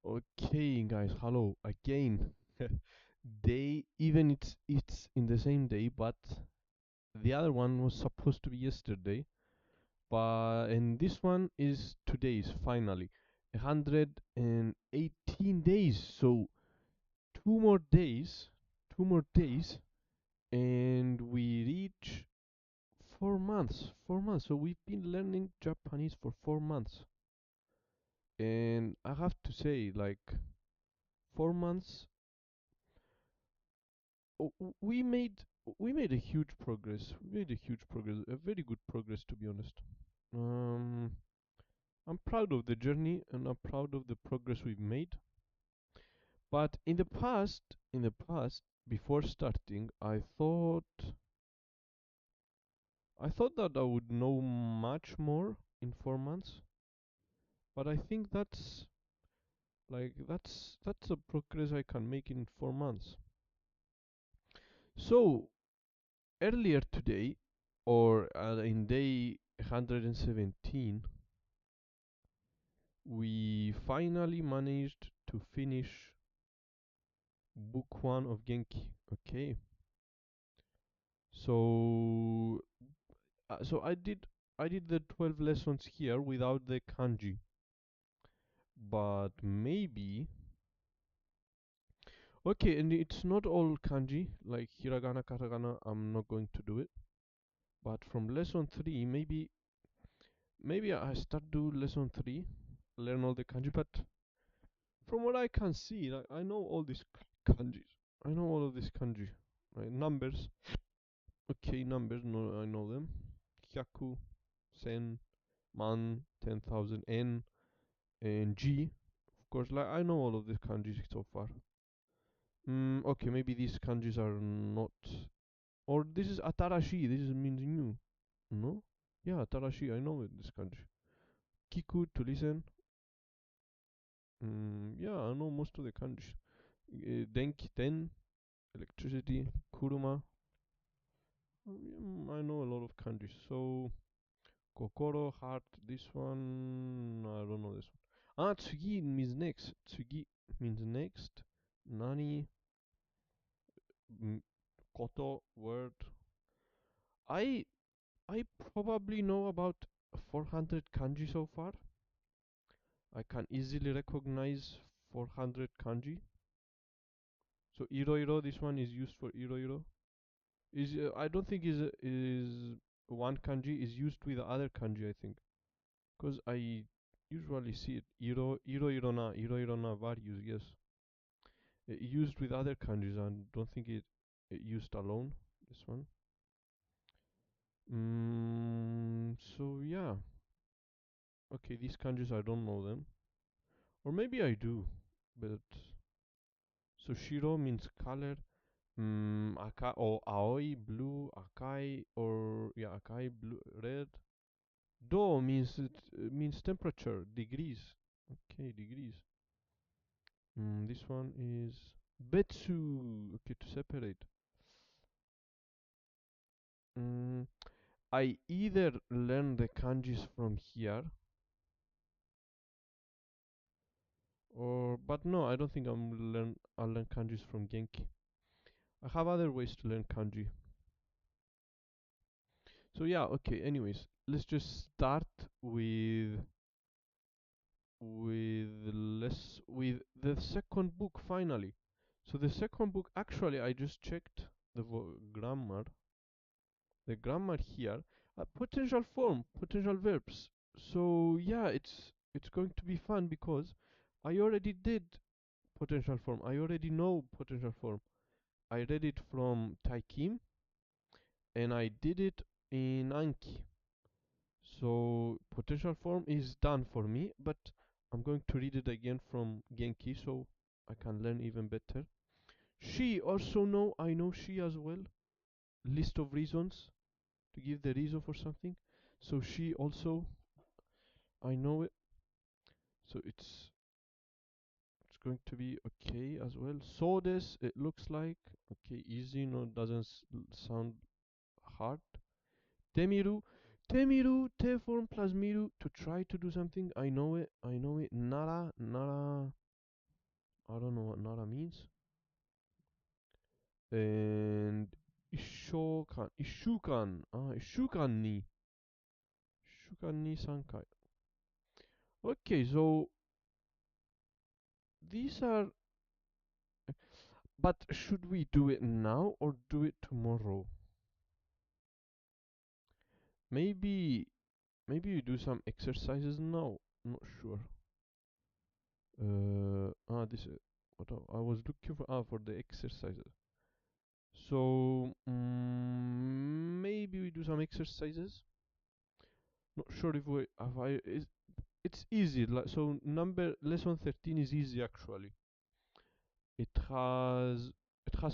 Okay, guys, hello again. Day, even it's in the same day, but the other one was supposed to be yesterday, and this one is today's finally 118 days. So two more days, two more days, and we reach 4 months. 4 months. So we've been learning Japanese for 4 months, and I have to say, like, 4 months we made a huge progress. We made a huge progress, a very good progress, to be honest. Um, I'm proud of the journey and I'm proud of the progress we've made. But in the past, before starting, I thought that I would know much more in 4 months. But I think that's a progress I can make in 4 months. So earlier today, or in day 117, we finally managed to finish book one of Genki. Okay, so I did the 12 lessons here without the kanji, but maybe okay, and it's not all kanji like hiragana, katakana. I'm not going to do it, but from lesson three, maybe I start do lesson three, learn all the kanji, but from what I can see, like, I know all these kanjis. I know all of these kanji. Right? Numbers. Okay, numbers. No, I know them. Hyaku, sen, man, 10,000, en, and G. Of course, like I know all of these kanjis so far. Okay, maybe these kanjis are not. Or this is atarashi. This means new. No? Yeah, atarashi. I know it, this kanji. Kiku, to listen. Yeah, I know most of the kanjis. Denki, ten, electricity, kuruma. I know a lot of kanjis. So, kokoro, heart, this one, I don't know this one. Ah, tsugi means next. Tsugi means next. Nani, koto, word. I I probably know about 400 kanji so far. I can easily recognize 400 kanji. So iroiro, this one is used for iroiro. Is I don't think is one kanji is used with the other kanji. I think because I usually see it iroirona various. Yes, used with other kanjis. I don't think it used alone. This one. So yeah. Okay, these kanjis I don't know them, or maybe I do, but so shiro means color. Akai or aoi blue, akai or yeah akai blue red. Do means means temperature, degrees. Okay, degrees. This one is betsu. Okay, to separate. Mm, I either learn the kanjis from here, or but no, I don't think I'll learn kanjis from Genki. I have other ways to learn kanji. So yeah, okay. Anyways, let's just start with the second book finally. So the second book, actually, I just checked the grammar. The grammar here, potential form, potential verbs. So yeah, it's going to be fun because I already did potential form. I already know potential form. I read it from Taikim and I did it in Anki. So potential form is done for me, but I'm going to read it again from Genki so I can learn even better. She also know, I know she as well. List of reasons to give the reason for something. So she also, I know it. So it's going to be okay as well. So this it looks like okay, easy. No, doesn't sound hard. Temiru, Temiru, te form plus miru to try to do something. I know it. I know it. Nara, nara. I don't know what nara means. And 一週間、一週間に3回。Okay, so these are. But should we do it now or do it tomorrow? Maybe we do some exercises now. Not sure. This is what I was looking for. For the exercises. So maybe we do some exercises. Not sure if it's easy. So lesson 13 is easy actually. It has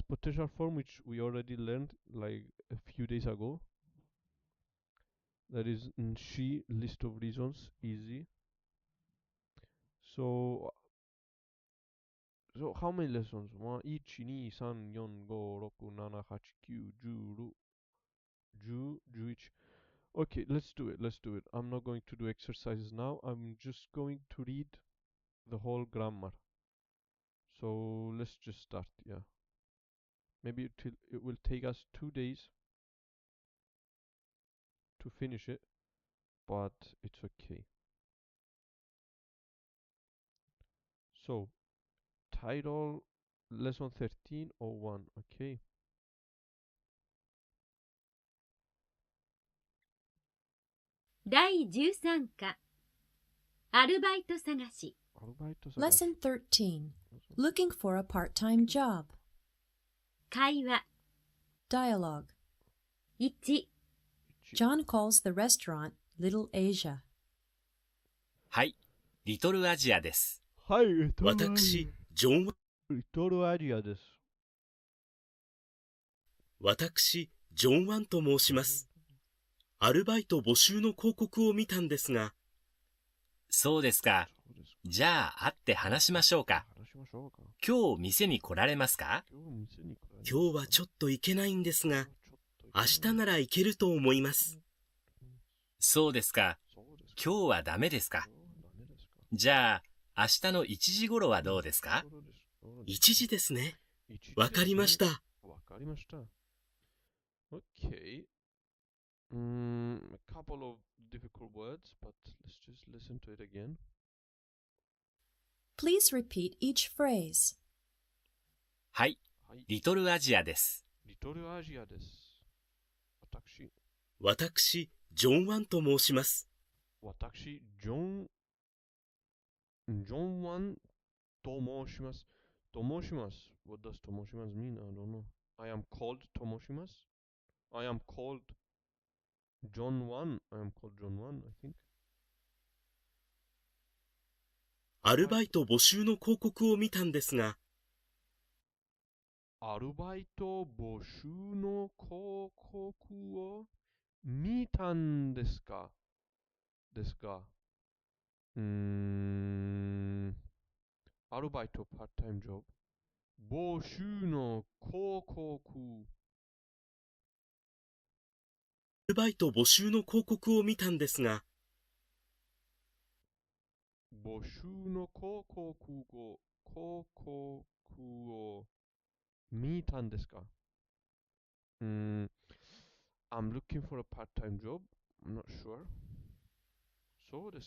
potential form which we already learned like a few days ago. That is she list of reasons easy. So how many lessons? 1, 1, 2, 3, 4, 5, 6, 7, 8, 9, 10, 10, 11. Okay, let's do it. I'm not going to do exercises now. I'm just going to read the whole grammar. So let's just start, yeah. Maybe it will take us 2 days to finish it, but it's okay. So, title lesson 13:01, okay. 第13課アルバイト探し Lesson 13. Looking for a part-time job. 会話 Dialogue. 1 John calls the restaurant Little Asia. はい、リトルアジアです。はい、私、ジョン・リトルアジアです。私、ジョン・ワンと申します。アルバイト募集の広告を見たんですが。そうですか。じゃあ会って話しましょうか。今日店に来られますか？今日はちょっと行けないんですが、明日なら行けると思います。そうですか。今日はダメですか？じゃあ明日の1時頃はどうですか？1時ですね。わかりました。Okay. A couple of difficult words, but let's just listen to it again. Please repeat each phrase. はい、リトルアジアです。リトルアジアです。私、ジョン・ワンと申します。私、ジョン・ワンと申します。と申します。What does と申します mean? I don't know. I am called と申します。I am called John 1. I am called John 1, I think. アルバイト募集の広告を見たんですが。アルバイト募集の広告を見たんですか？アルバイトパートタイムジョブ募集の広告。アルバイト募集の広告を見たんですが。募集の広告を見たんですか？I'm looking for a part-time job. I'm not sure.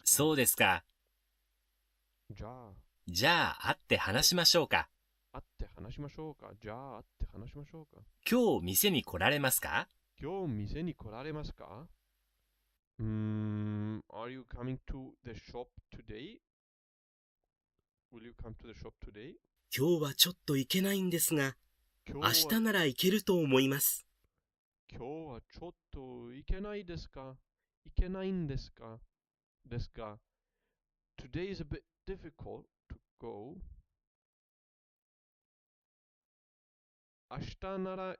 そうですか。じゃあ会って話しましょうか。じゃあ会って話しましょうか。今日店に来られますか？ Are you coming to the shop today? Will you come to the shop today? 今日はちょっと行けないんですが、明日なら行けると思います。今日はちょっと行けないですか？行けないんですか？Today is a bit difficult to go. 明日なら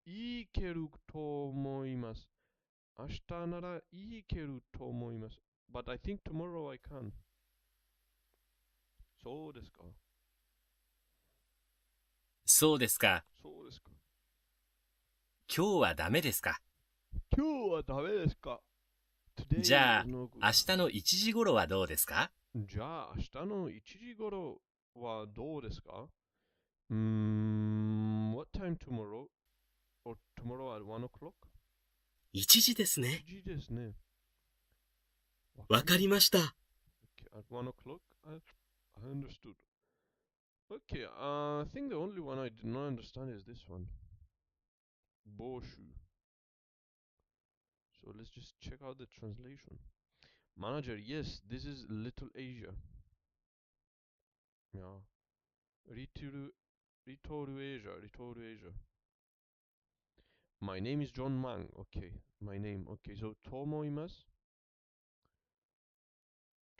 行けると思います。明日なら行けると思います。But I think tomorrow I can. そうですか。そうですか。今日はダメですか？じゃあ明日の1時頃はどうですか？じゃあ明日の1時頃はどうですか? What time tomorrow? Or tomorrow at 1 o'clock? 1時ですね。 1時ですね。わかりました。Okay, at 1 o'clock? I understood. Okay, I think the only one I did not understand is this one. Boshu. So let's just check out the translation. Manager, yes, this is Little Asia. Yeah. Little Asia. My name is John Mang. Okay, my name. Okay, so Tomoimasu.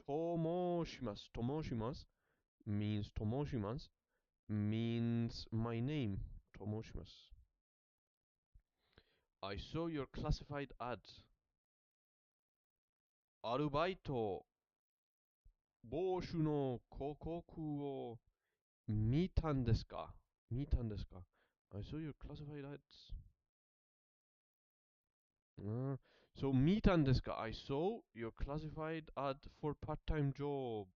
Tomoshimasu means my name. Tomoshimasu. I saw your classified ad. アルバイト募集の広告を見たんですか? I saw your classified ads. So 見たんですか? I saw your classified ad for part-time job.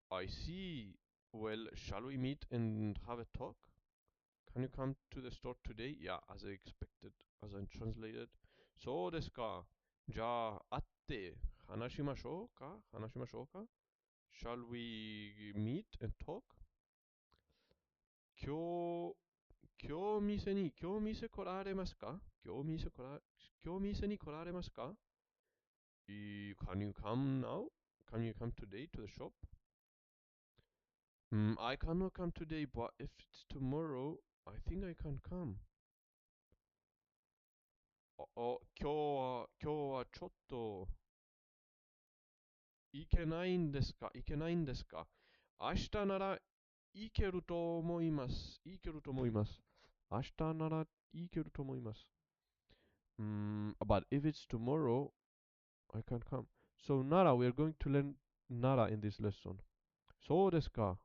I see. Well, shall we meet and have a talk? Can you come to the store today? Yeah, as I expected, as I translated. そうですか。じゃあ、会って話しましょうか? Shall we meet and talk? 今日来られますか? Can you come now? Can you come today to the shop? I cannot come today, but if it's tomorrow, I think I can come. 今日はちょっと行けないんですか? 明日なら行けると思います。明日なら行けると思います。But if it's tomorrow, I can come. So Nara, we are going to learn Nara in this lesson. そうですか。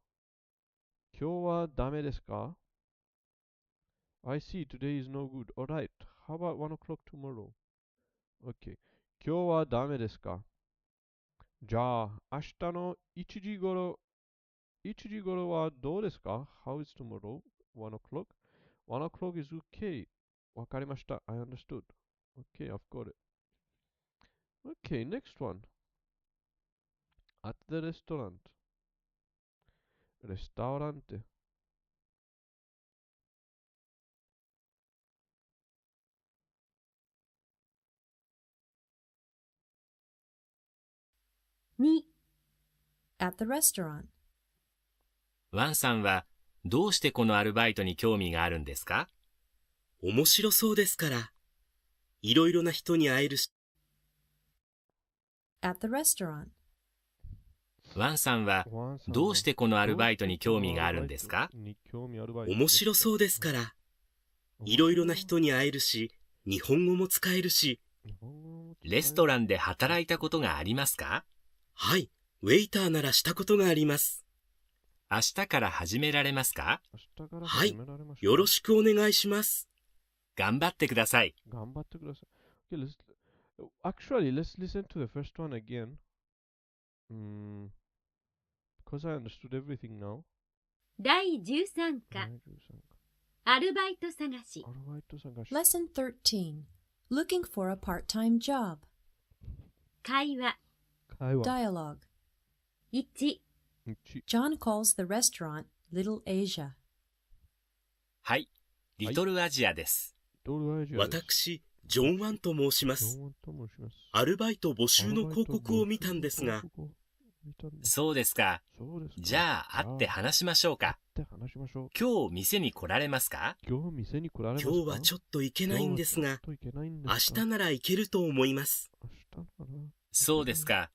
今日はダメですか? I see, today is no good. Alright, how about 1 o'clock tomorrow? Okay. 今日はダメですか? じゃあ、明日の1時頃はどうですか? How is tomorrow? 1 o'clock? 1 o'clock is okay. わかりました。I understood. Okay, I've got it. Okay, next one. At the restaurant. Restaurante. 2、At the restaurant. ワンさんはどうしてこのアルバイトに興味があるんですか？面白そうですから。いろいろな人に会えるし。At the restaurant. ワンさんはどうしてこのアルバイトに興味があるんですか？面白そうですから。いろいろな人に会えるし、日本語も使えるし。レストランで働いたことがありますか？はい、ウェイターならしたことがあります。明日から始められますか？はい、よろしくお願いします。頑張ってください。Okay, actually, let's listen to the first one again. Because I understood everything now. 第13課アルバイト探し。 Lesson 13. Looking for a part-time job. 会話。 Dialogue. 1、John calls the restaurant Little Asia. はい、リトルアジアです。私、ジョン・ワンと申します。アルバイト募集の広告を見たんですが。そうですか。じゃあ会って話しましょうか。今日店に来られますか？今日はちょっと行けないんですが、明日なら行けると思います。そうですか。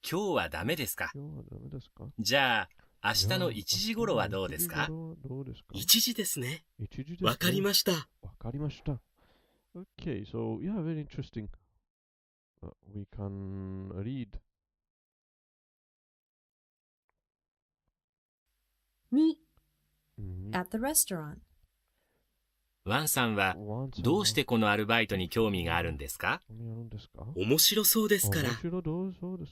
今日はダメですか？じゃあ明日の1時頃はどうですか？1時ですね。わかりました。Okay, so yeah, very interesting. We can read. 2、 At the restaurant. ワンさんはどうしてこのアルバイトに興味があるんですか？面白そうですから。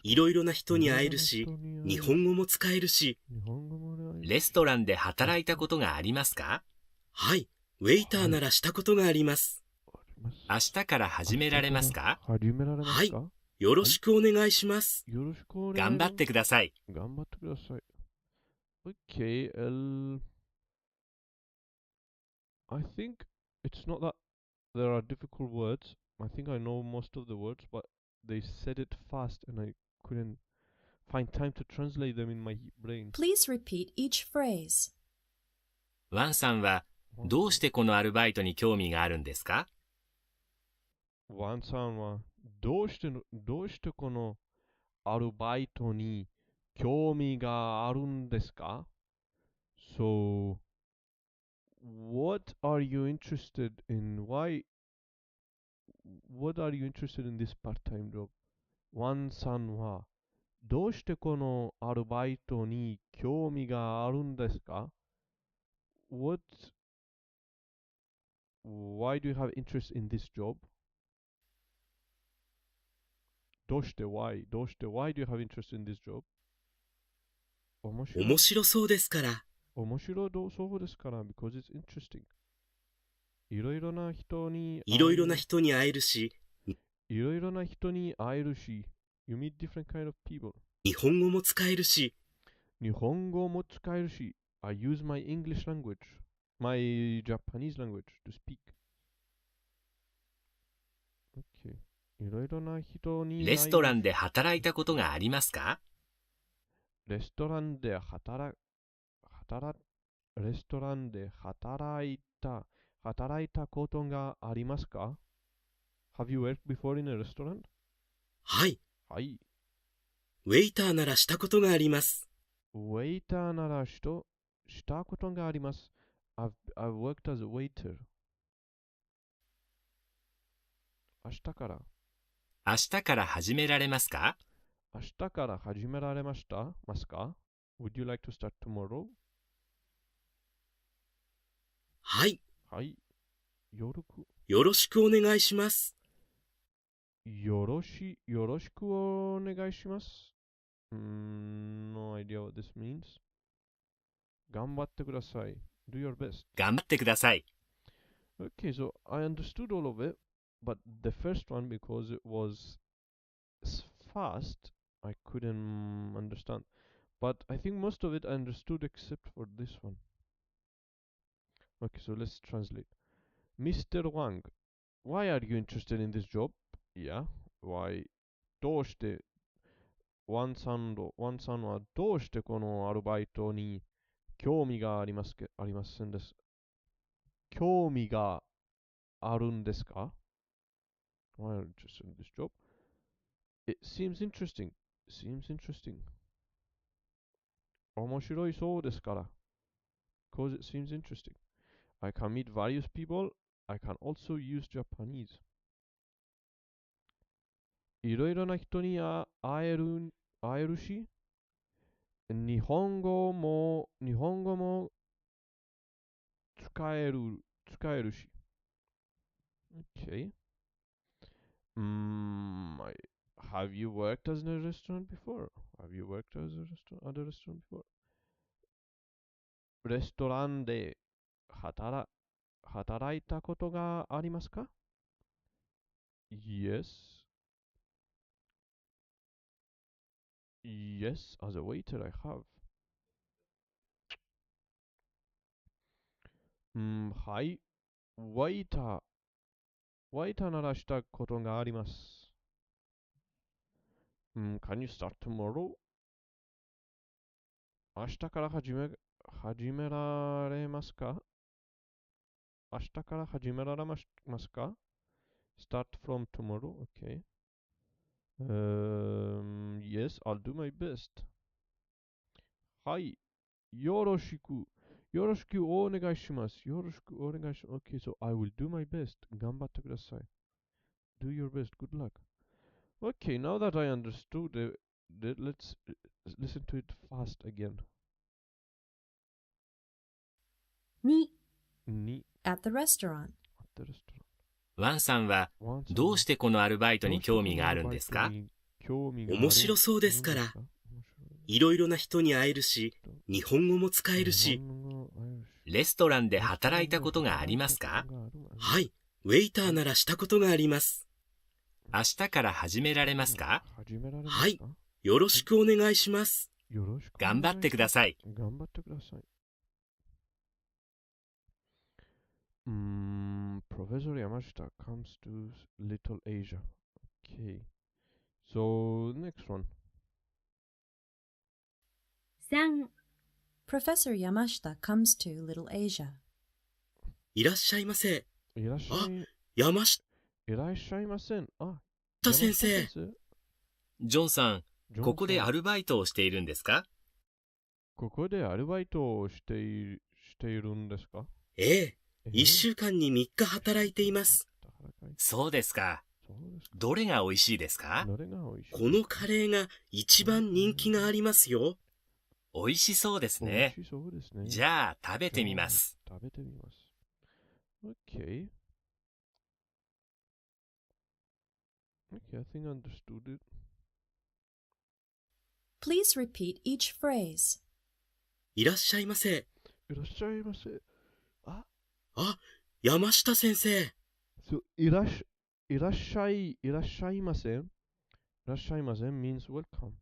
いろいろな人に会えるし、日本語も使えるし。レストランで働いたことがありますか？はい、ウェイターならしたことがあります。明日から始められますか？はい、よろしくお願いします。頑張ってください。Okay, I think it's not that there are difficult words. I think I know most of the words, but they said it fast and I couldn't find time to translate them in my brain. Please repeat each phrase. ワンさんはどうしてこのアルバイトに興味があるんですか？ワンさんはどうしてこのアルバイトに興味があるんですか？ So, what are you interested in? What are you interested in this part-time job? ワンさんはどうしてこのアルバイトに興味があるんですか？ Why do you have interest in this job? どうして why do you have interest in this job? 面白そうですから。そうですから because it's interesting. いろいろな人に会えるし。You meet different kind of people. 日本語も使えるし。日本語も使えるし。I use my English language, my Japanese language to speak. Okay. いろいろな人にレストランで働いたことがありますか？レストランで働いたことがありますか？ Have you worked before in a restaurant? はい。はい。ウェイターならしたことがあります。ウェイターならしたことがあります。I've worked as a waiter. 明日から始められますか？明日から始められますか？ Would you like to start tomorrow? はい。はい。よろしくお願いします。よろしくお願いします。No idea what this means. 頑張ってください。Do your best. 頑張ってください。Okay, so I understood all of it, but the first one, because it was fast, I couldn't understand. But I think most of it I understood except for this one. Okay, so let's translate. Mr. Wang, why are you interested in this job? Yeah, why? どうしてワンさんはどうしてこのアルバイトに興味がありませんです。興味があるんですか？ Why are you interested in this job? It seems interesting. 面白いそうですから。Because it seems interesting. I can meet various people. I can also use Japanese. いろいろな人に会えるし、日本語も使えるし。Okay. Have you worked as in a restaurant before? Have you worked as at a restaurant before? レストランで働いたことがありますか？ Yes. Yes, as a waiter I have. はい。ワイターならしたことがあります。Can you start tomorrow? 明日から始められますか？明日から始められますか？ Start from tomorrow, okay. Yes, I'll do my best. はい。よろしくお願いします。Okay, so I will do my best. 頑張ってください。Do your best. Good luck. Okay, now that I understood it, let's listen to it fast again. 2、at the restaurant. ワンさんはどうしてこのアルバイトに興味があるんですか？面白そうですから。いろいろな人に会えるし、日本語も使えるし。レストランで働いたことがありますか？はい、ウェイターならしたことがあります。明日から始められますか？はい、よろしくお願いします。頑張ってください。Professor Yamashita comes to Little Asia. Okay. So, next one. 3. Professor Yamashita comes to Little Asia. いらっしゃいませ。いらっしゃい。山下いらっしゃいません。先生。ジョンさん、ここでアルバイトをしているんですか？ここでアルバイトをしているんですか？ええ、1週間に3日働いています。そうですか。どれが美味しいですか？このカレーが一番人気がありますよ。美味しそうですね。じゃあ食べてみます。Okay. Okay, I think I understood it. Please repeat each phrase. いらっしゃいませ。いらっしゃいませ。山下先生。いらっしゃいません。いらっしゃいません means welcome.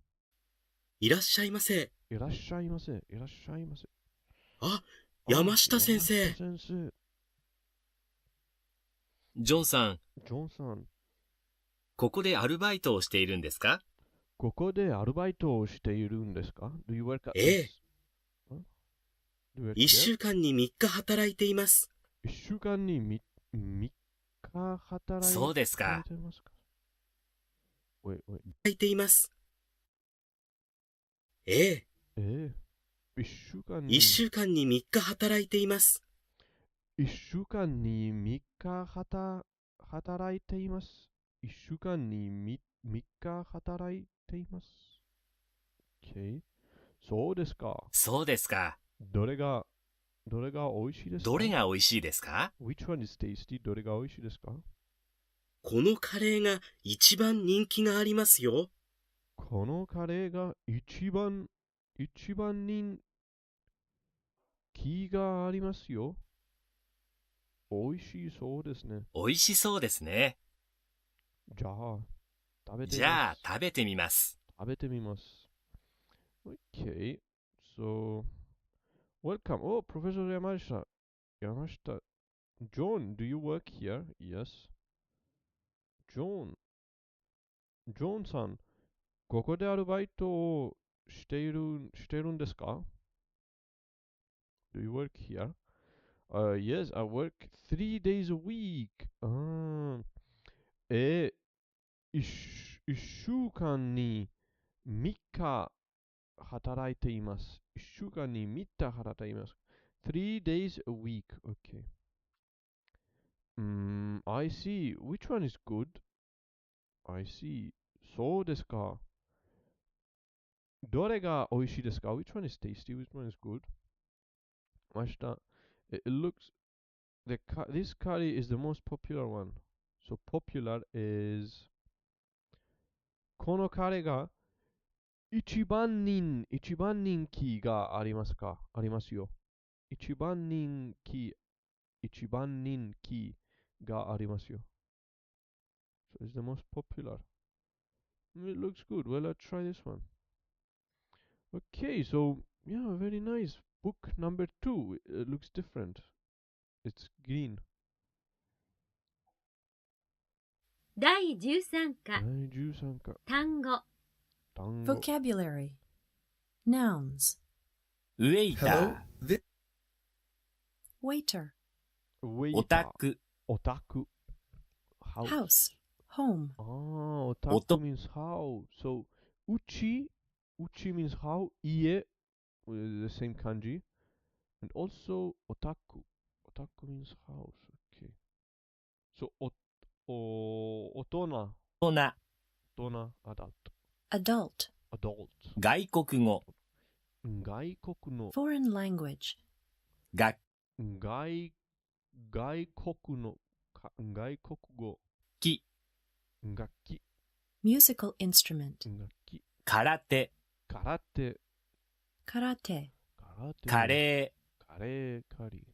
いらっしゃいませ。いらっしゃいませ。いらっしゃいませ。山下先生。ジョンさん、ここでアルバイトをしているんですか？ここでアルバイトをしているんですか？ Do you work at ええ。1週間に3日働いています。1週間に3日働いていますか？そうですか。働いています。ええ。1週間に3日働いています。1週間に3日働いています。1週間に3日働いています。Okay. そうですか。そうですか。どれが美味しいですか？どれが美味しいですか？ Which one is tasty? どれが美味しいですか？このカレーが一番人気がありますよ。このカレーが一番人気がありますよ。美味しそうですね。美味しそうですね。じゃあ、食べてみます。Okay. So, welcome. Oh, Professor Yamashita. John, do you work here? Yes. John さん、ここでアルバイトをしているんですか？ Do you work here? Yes, I work 3 days a week. 一週間に3日働いています。1週間に3日働いています。3 days a week. Okay. I see. Which one is good? I see. そうですか。どれが美味しいですか？ Which one is tasty? Which one is good? ました。It looks, this curry is the most popular one. So popular is このカレーが一番人気がありますか？ありますよ。一番人気がありますよ。So it's the most popular. It looks good. Well, let's try this one. Okay, so yeah, very nice. Book number 2. It looks different. It's green. 第13課単語 Vocabulary. Nouns. ウェイター、 Waiter. オタク、 House. Home. Otaku means house. So, uchi means house. Ie with the same kanji. And also otaku. Otaku means house. Okay. So, otona. 大人、 Otona, adult. Adult. Adult. 外国語、 Gaikoku no. Foreign language. 学、外国の、外国語。き、楽器。 Musical instrument. 楽器。空手、空手。 Karate. 空手。カレー、カレー、カリー。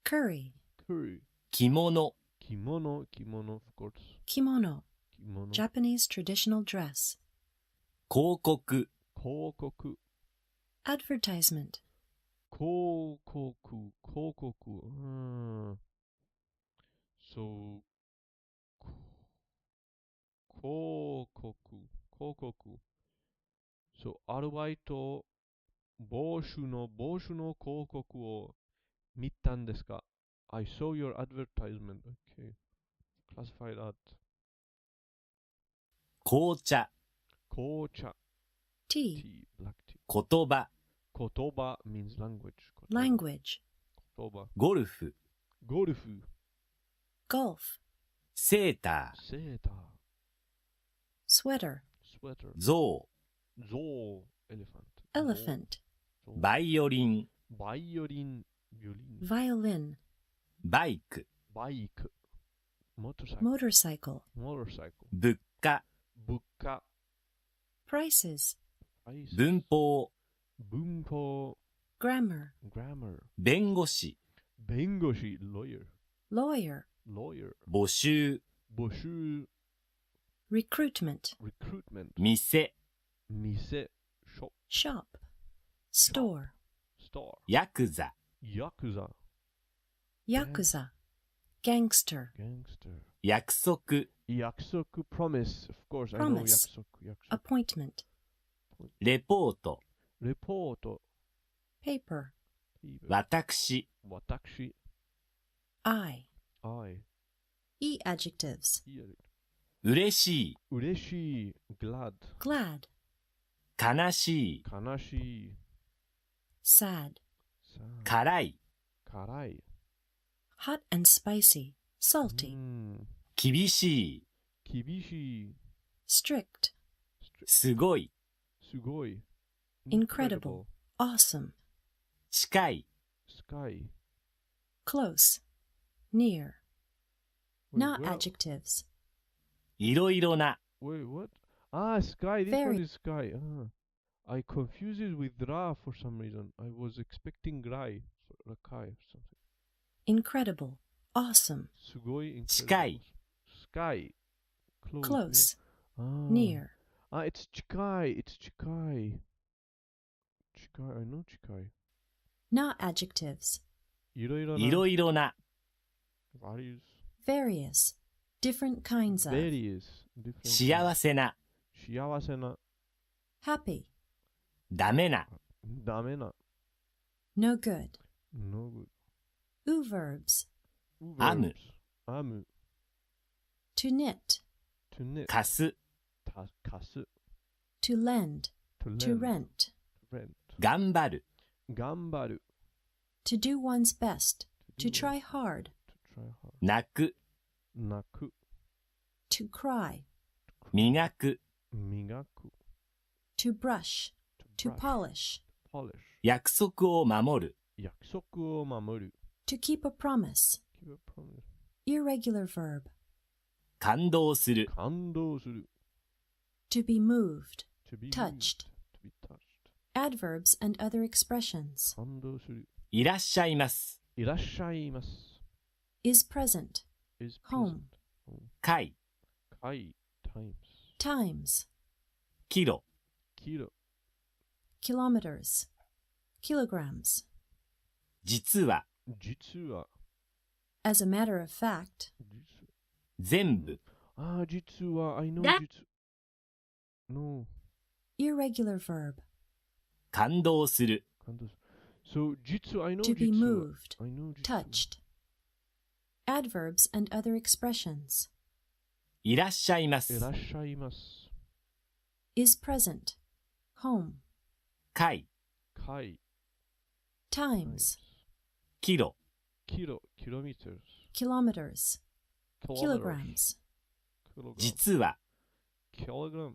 Curry. クリー。着物、着物、着物、of course。 Kimono. 着物。 Japanese traditional dress. 広告、広告。 Advertisement. 広告。広告。そう。広告。広告。そう、アルバイト、帽子の広告を見たんですか？ I saw your advertisement. Okay. Classify that. 紅茶、紅茶。 Tea. Tea. Black tea. 言葉、言葉 means language. 言葉。 Language. 言葉。ゴルフ、ゴルフ。 Golf. セーター、セーター。 Sweater. スウェッター。象、ゾウ。エレファント。 Elephant. ゾウ。バイオリン、バイオリン。ビオリン。 Violin. バイク、バイク。モーターサイクル。 Motorcycle. モーターサイクル。物価、物価。 Prices. 文法、文法。 Grammar. グラマー。弁護士、弁護士。lawyer。 Lawyer. lawyer。募集、募集。 Recruitment. recruitment。店、店。shop。 Shop. Store. store。ヤクザ、ヤクザ。 Yakuza. Gangster. gangster。約束、約束。promise。of course, I know Promise. 約束。約束。 Appointment. レポート、レポート。 Paper. 私、私。I. I。 E adjectives. 嬉しい、嬉しい。glad。 Glad. 悲しい、悲しい。 Sad. さあ。辛い、辛い。 Hot and spicy. Salty. 厳しい、厳しい。 Strict. すごい、すごい。 Incredible. Awesome. 近い、 sky。 Close. Near. Not Well, adjectives. いろいろな、 wait, what? Ah, sky. This Very. one is sky. I confused it with ra for some reason. I was expecting rai. Rakai or something. Incredible. Awesome. すごい。近い。 Sky. Close. Ah. Near. Ah, it's chikai. It's chikai. Chikai. I know chikai. Not adjectives. いろいろな。いろいろな、 Various. Various. Different kinds of. Various. Different. 幸せな、幸せな。 Happy. ダメな、ダメな。 No good. No good. Oo verbs. 編む Verbs. 編む。 To knit. To knit. 貸す、貸す。 To lend. To To lend. rent. Rent. 頑張る、頑張る。 To do one's best. To To do try hard. To try hard. 泣く、泣く。 To cry. 磨く、磨く。 To brush. To brush. polish. Polish. 約束を守る、約束を守る。 To keep a promise. Keep a promise. Irregular verb. 感動する、感動する。 To be moved. To be Touched. moved. To be touched. Adverbs and other expressions. 感動する。いらっしゃいます、いらっしゃいます。Is present. Is Home. present. 回、回。Times. Times. キロ、キロ。 Kilometers. Kilograms. 実は、実は。 As a matter of fact. 実全部、ああ、実は。I know だ実。No. Irregular verb. 感動する、感動する。So, 実は。I know To be 実は。 moved. I know 実は。 Touched. Adverbs and other expressions. いらっしゃいますい、らっしゃいます。 Is present. Home. 回、回。 Times. キロ、キロ。kilometers. Kilometers. Kilometers. Kilograms. 実は、 kilogram.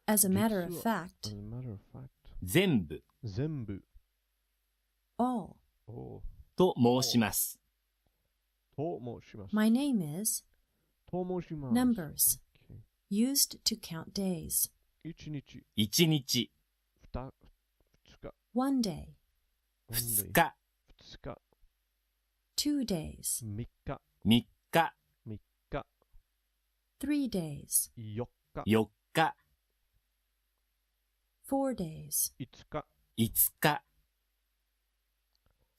As a matter of 実は。 fact. As a matter of fact. 全部全部。 All. おと申します。と申します。 My name is と申します。 numbers Okay. used to count days. 1日、1日、 2日、 1 day, 2日、 2日、 2 days, 3日、 3日、 3日、 3 days, 4日、 4日、 4 days, 5日、 5日、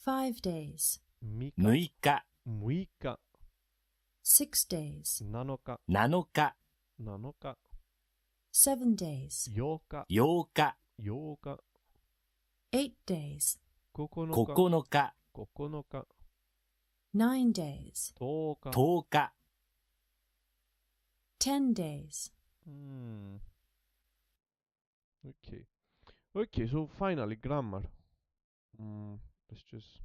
5 days, 6日、 6日、 6日、 6 days, 7日、 7日、 7日、 7 days, 8日、 8日、 8日、 8 days, 9日、 9日、 9日、 9 days, 10日。 10日、 10 days. Okay. Okay, so finally, grammar. Let's just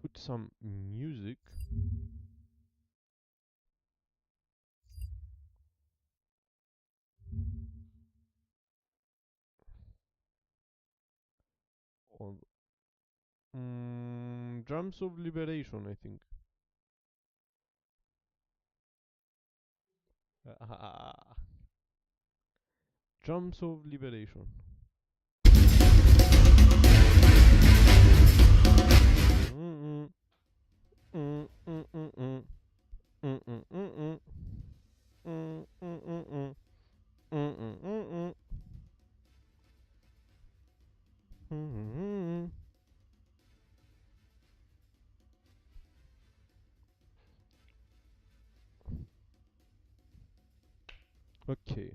put some music. On Drums of Liberation, I think. Drums of Liberation. Okay.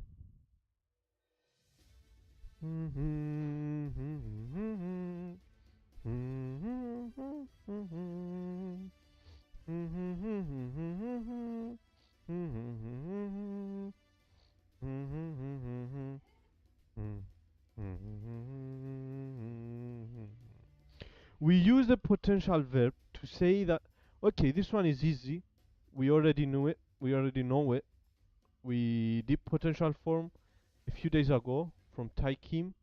We use the potential verb to say that, okay, this one is easy. We already knew it. We already know it. We did potential form a few days ago from Tai Kim.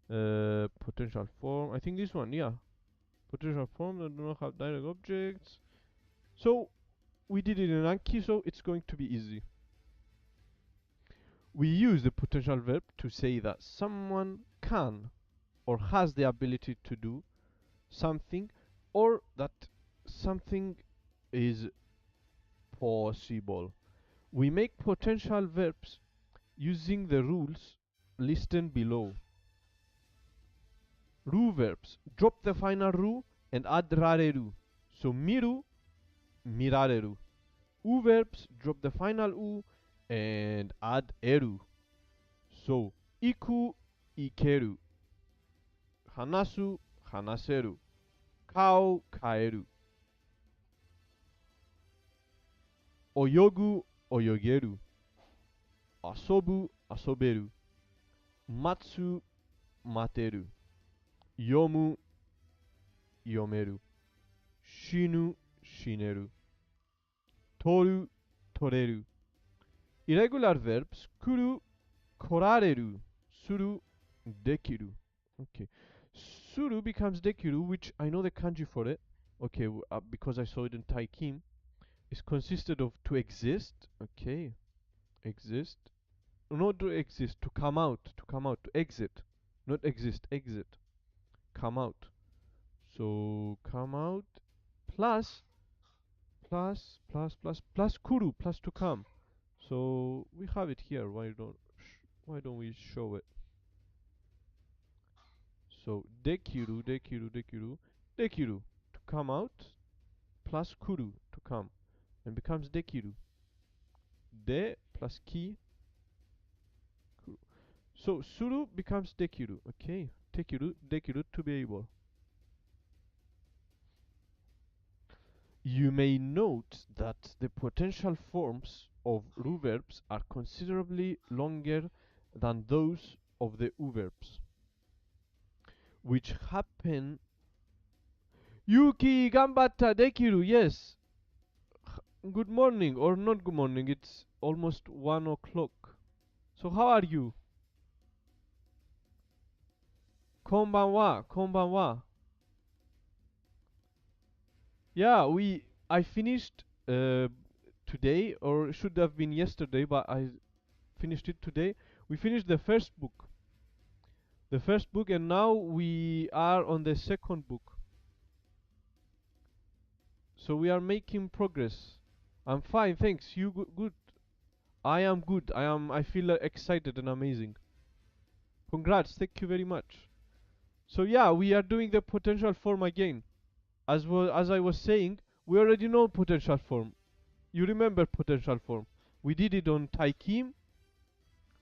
Potential form. I think this one, yeah. Potential form that do not have direct objects. So we did it in Anki, so it's going to be easy. We use the potential verb to say that someone can or has the ability to do something, or that something is possible. We make potential verbs using the rules listed below. Ru verbs. Drop the final ru and add rareru. So miru, mirareru. U verbs. Drop the final u and add eru. So iku, ikeru. Hanasu, hanaseru. Kau, kaeru. Oyogu, oyogeru. Asobu, asoberu. Matsu, materu. Yomu, yomeru. Shinu, shineru. Toru, toreru. Irregular verbs. Kuru, korareru. Suru, dekiru. Okay. Suru becomes dekiru, which I know the kanji for it. Okay, because I saw it in Tai Kim. It's consisted of to exist. Okay. Exist. Not to exist, to come out. To come out. To exit. Not exist, exit. Come out. So come out plus kuru, plus to come. So we have it here. Why don't we show it? So dekiru, dekiru, dekiru, dekiru to come out plus kuru to come, and becomes dekiru. De plus ki. Kuru. So suru becomes dekiru. Okay, dekiru, dekiru to be able. You may note that the potential forms of ru verbs are considerably longer than those of the u verbs, which happen. Yuki ganbatta dekiru, yes. Good morning, or not good morning, it's almost 1 o'clock. So how are you? Konbanwa, konbanwa. Yeah, we I finished today, or it should have been yesterday, but I finished it today. We finished the first book. The first book, and now we are on the second book. So we are making progress. I'm fine, thanks. You good? I am good. I feel excited and amazing. Congrats. Thank you very much. So yeah, we are doing the potential form again. As I was saying, we already know potential form. You remember potential form. We did it on Taikim.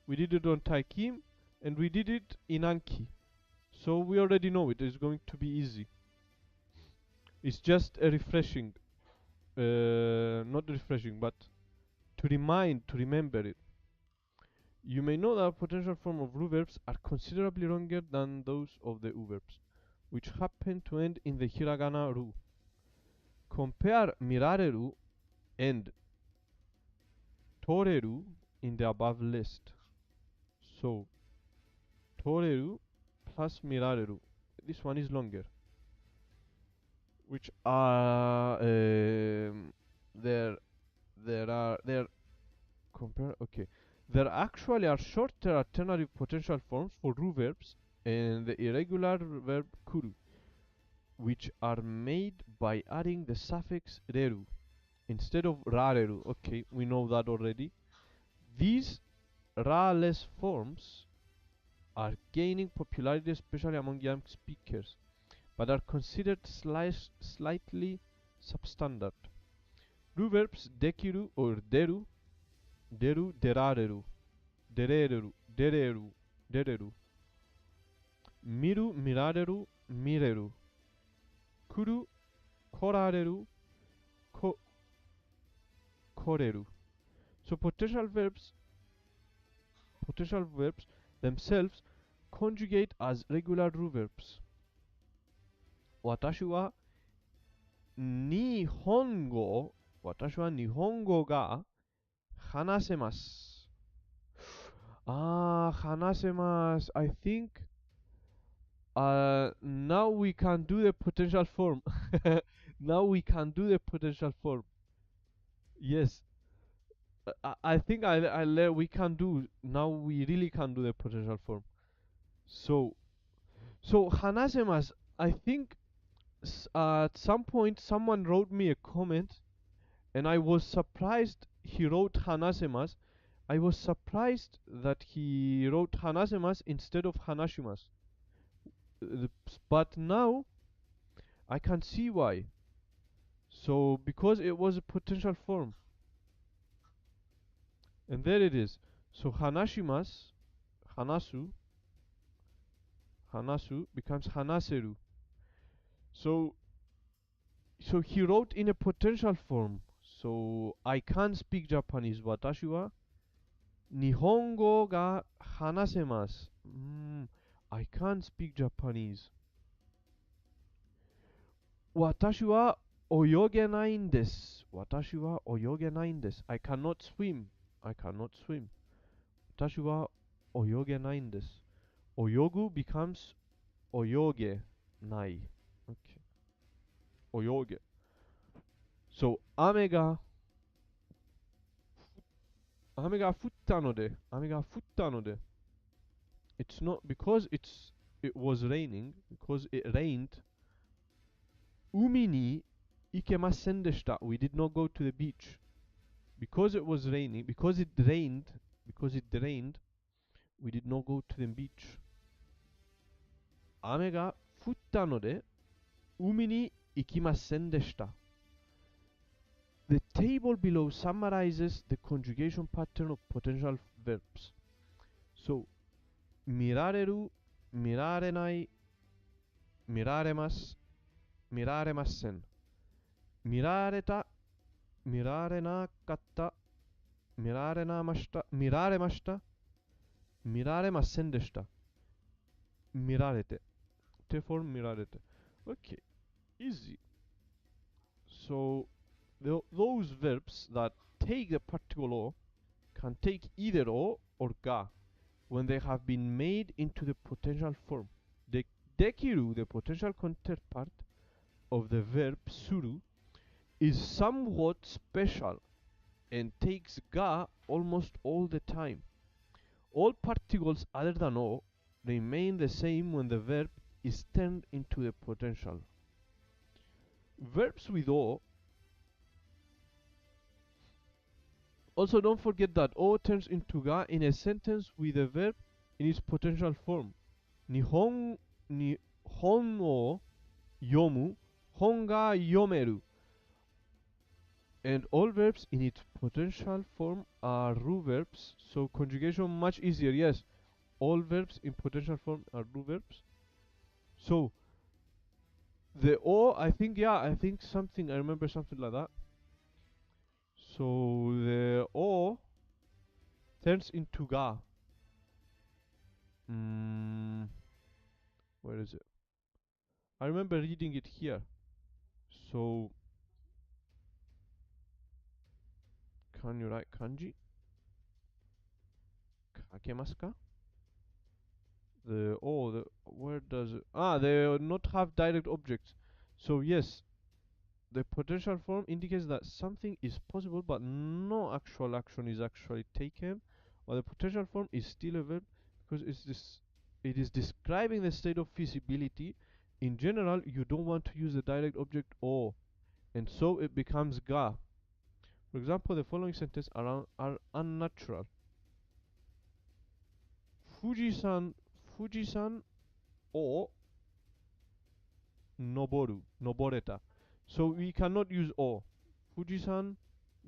We did it on Taikim, and we did it in Anki. So we already know it. It's going to be easy. It's just a refreshing, not refreshing, but to remember it. You may know that potential form of ru verbs are considerably longer than those of the u verbs, which happen to end in the hiragana ru. Compare mirareru and toreru in the above list. So, toreru plus mirareru. This one is longer. Which are there compare. Okay, there actually are shorter alternative potential forms for ru verbs and the irregular verb kuru, which are made by adding the suffix reru instead of rareru. Okay, we know that already. These ra-less forms are gaining popularity, especially among young speakers, but are considered slightly substandard. Ru verbs dekiru or deru, derareru, dereru, miru, mirareru, mireru, kuru, korareru, koreru. So potential verbs themselves conjugate as regular ru verbs. Watashi wa nihongo ga hanasemasu. Hanasemasu. I think now we can do the potential form. Now we can do the potential form. Yes. I think we can do now. We really can do the potential form. So hanasemasu. I think at some point someone wrote me a comment, and I was surprised he wrote hanasemasu. I was surprised that he wrote hanasemasu instead of hanashimasu. But now I can see why. So because it was a potential form. And there it is. So hanashimasu, hanasu becomes hanaseru. So he wrote in a potential form. So I can speak Japanese. Watashi wa nihongo ga hanasemasu. I can speak Japanese. Watashi wa oyogenai desu. Watashi wa oyogenai desu. I cannot swim. Watashi wa oyogenai desu. Oyogu becomes oyogenai. Okay. Oyoge. So, 雨が降ったので it's not because it was raining, because it rained. 海に行けませんでした. We did not go to the beach. Because it was raining, because it rained, we did not go to the beach. 雨が降ったので海に行きませんでした. The table below summarizes the conjugation pattern of potential verbs. So, 見られる、見られない、見られます、見られません、見られた、見られなかった、見られました、見られました、見られませんでした。見られて。手フォルム見られて。Okay, easy. So, those verbs that take the particle o can take either o or ga when they have been made into the potential form. The dekiru, the potential counterpart of the verb suru, is somewhat special and takes ga almost all the time. All particles other than o remain the same when the verb is turned into the potential. Verbs with o, also don't forget that o turns into ga in a sentence with a verb in its potential form. Nihon o yomu, hon ga yomeru. And all verbs in its potential form are ru verbs, so conjugation much easier. Yes, all verbs in potential form are ru verbs. So the o, I think something, I remember something like that. So the o turns into ga. Where is it? I remember reading it here. So can you write kanji? Kakemasu ka? Where does it? They not have direct objects. So yes, the potential form indicates that something is possible, but no actual action is actually taken. Or the potential form is still a verb because it is describing the state of feasibility. In general, you don't want to use the direct object o, and so it becomes ga. For example, the following sentences are unnatural. Fujisan o noboreta. So we cannot use o. Fujisan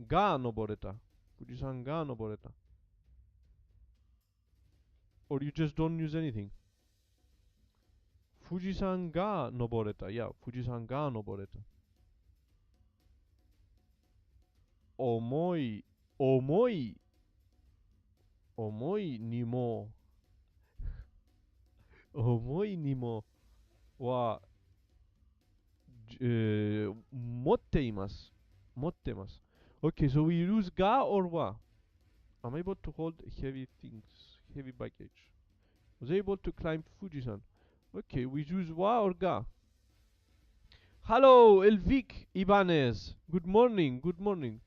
ga noboreta. Fujisan ga noboreta. Or you just don't use anything. Fujisan ga noboreta. Yeah, Fujisan ga noboreta. Omoi. Omoi. Omoi ni mo. Omoi ni mo wa motteimasu. Mottemasu. Okay, so we use ga or wa. I'm able to hold heavy things, heavy baggage. Was able to climb Fujisan. Okay, we use wa or ga. Hello, Elvik Ibanez. Good morning, good morning.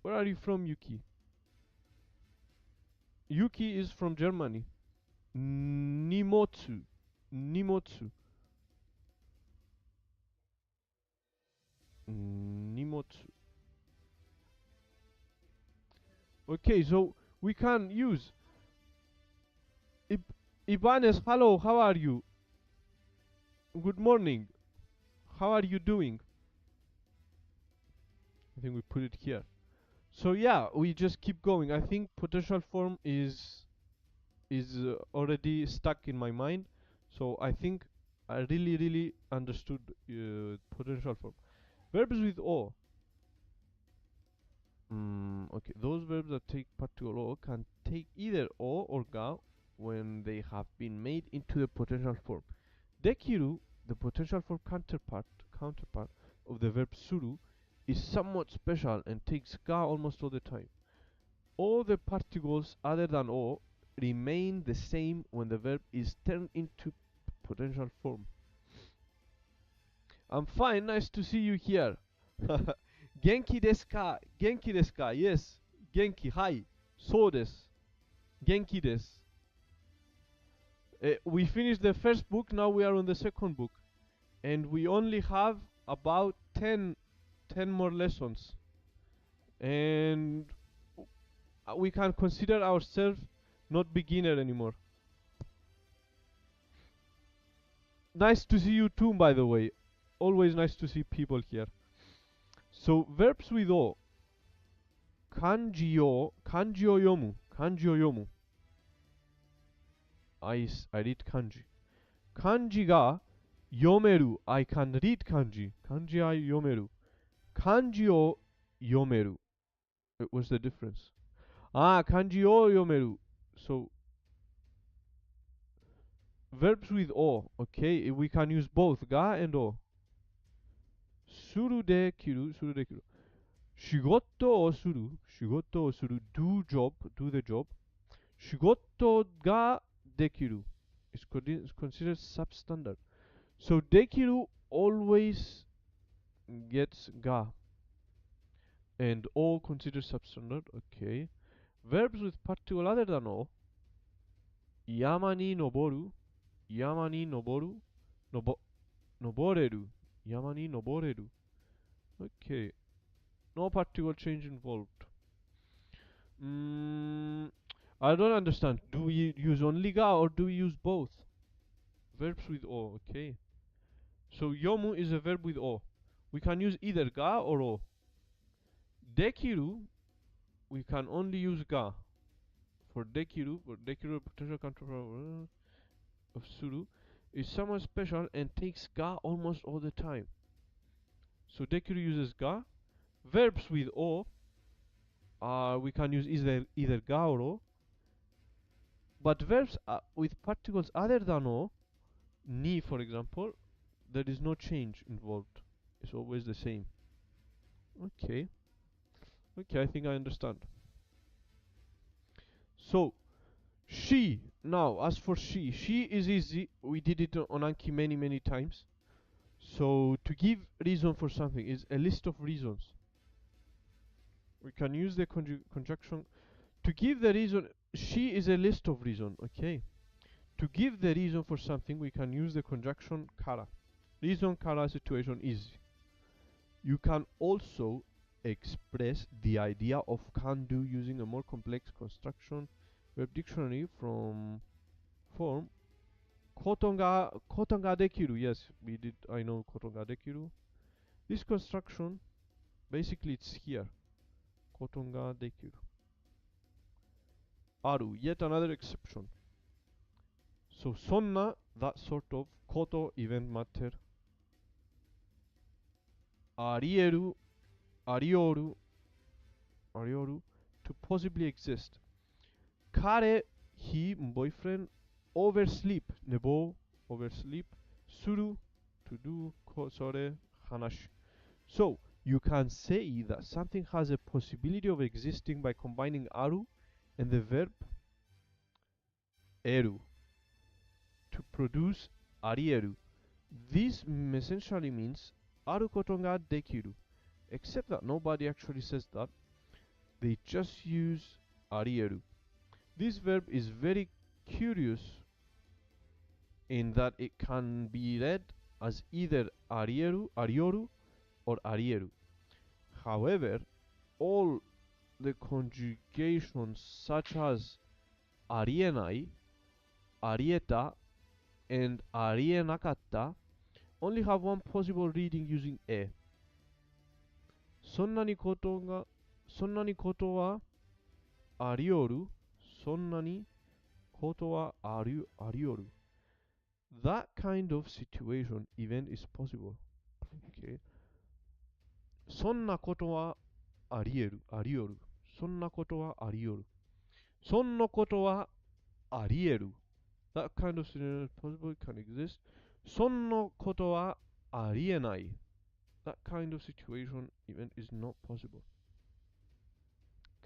Where are you from, Yuki? Yuki is from Germany. Nimotsu. Nimotsu. Nimotsu. Okay, so we can use Ibanez. Hello, how are you? Good morning. How are you doing? I think we put it here. So yeah, we just keep going. I think potential form is already stuck in my mind. So I think I really understood potential form. Verbs with o. Okay, those verbs that take particle o can take either o or ga when they have been made into the potential form. Dekiru, the potential form counterpart of the verb suru, is somewhat special and takes ga almost all the time. All the particles other than o remain the same when the verb is turned into potential form. I'm fine, nice to see you here. Genki desu ka? Genki desu ka? Yes. Genki, hi. So desu. Genki desu. We finished the first book, now we are on the second book. And we only have about 10 more lessons. And we can consider ourselves not beginner anymore. Nice to see you too, by the way. Always nice to see people here. So verbs with o. Kanji o yomu. Kanji o yomu. I read kanji. Kanji ga yomeru. I can read kanji. Kanji ai yomeru. Kanji o yomeru. What's the difference? Kanji o yomeru. So verbs with o. Okay, we can use both ga and o. Suru dekiru. Suru dekiru. Shigoto o suru. Shigoto o suru. Do job. Do the job. Shigoto ga dekiru is considered substandard. So dekiru always gets ga. And o considered substandard. Okay. Verbs with particle other than o. Yama ni noboru. Yama ni noboru. Noboreru. Yama ni noboreru. Okay. No particle change involved. I don't understand. Do we use only ga or do we use both? Verbs with o. Okay. So yomu is a verb with o. We can use either ga or o. Dekiru, we can only use ga. For dekiru potential counterpart of suru is someone special and takes ga almost all the time. So dekiru uses ga. Verbs with o, we can use either ga or o. But verbs with particles other than o, ni for example, there is no change involved. It's always the same. Okay. Okay, I think I understand. So, she. Now, as for she is easy. We did it on Anki many times. So, to give reason for something is a list of reasons. We can use the conjunction. To give the reason, she is a list of reason, okay? To give the reason for something, we can use the conjunction kara. Reason kara situation is. You can also express the idea of can do using a more complex construction web dictionary from form koton ga dekiru. Yes, we did. I know koton ga dekiru. This construction basically it's here. Koton ga dekiru. Aru, yet another exception. So sonna, that sort of koto, event, matter. Arieru, arioru, to possibly exist. Kare, he, boyfriend, oversleep, nebo, oversleep, suru, to do, sore, hanashi. So, you can say that something has a possibility of existing by combining aru and the verb eru to produce arieru. This essentially means aru koto ga dekiru, except that nobody actually says that. They just use arieru. This verb is very curious in that it can be read as either arieru, arioru, or arieru. However, all the conjugations such as arienai, arieta, and arienakatta only have one possible reading using e. Sonna ni koto wa arioru. Sonna ni koto wa arioru. That kind of situation event is possible. Okay. Sonna koto wa arioru. Sonna koto wa arioru. Sonna koto wa arieru. That kind of scenario is possible, it can exist. Sonno koto wa arienai. That kind of situation event is not possible.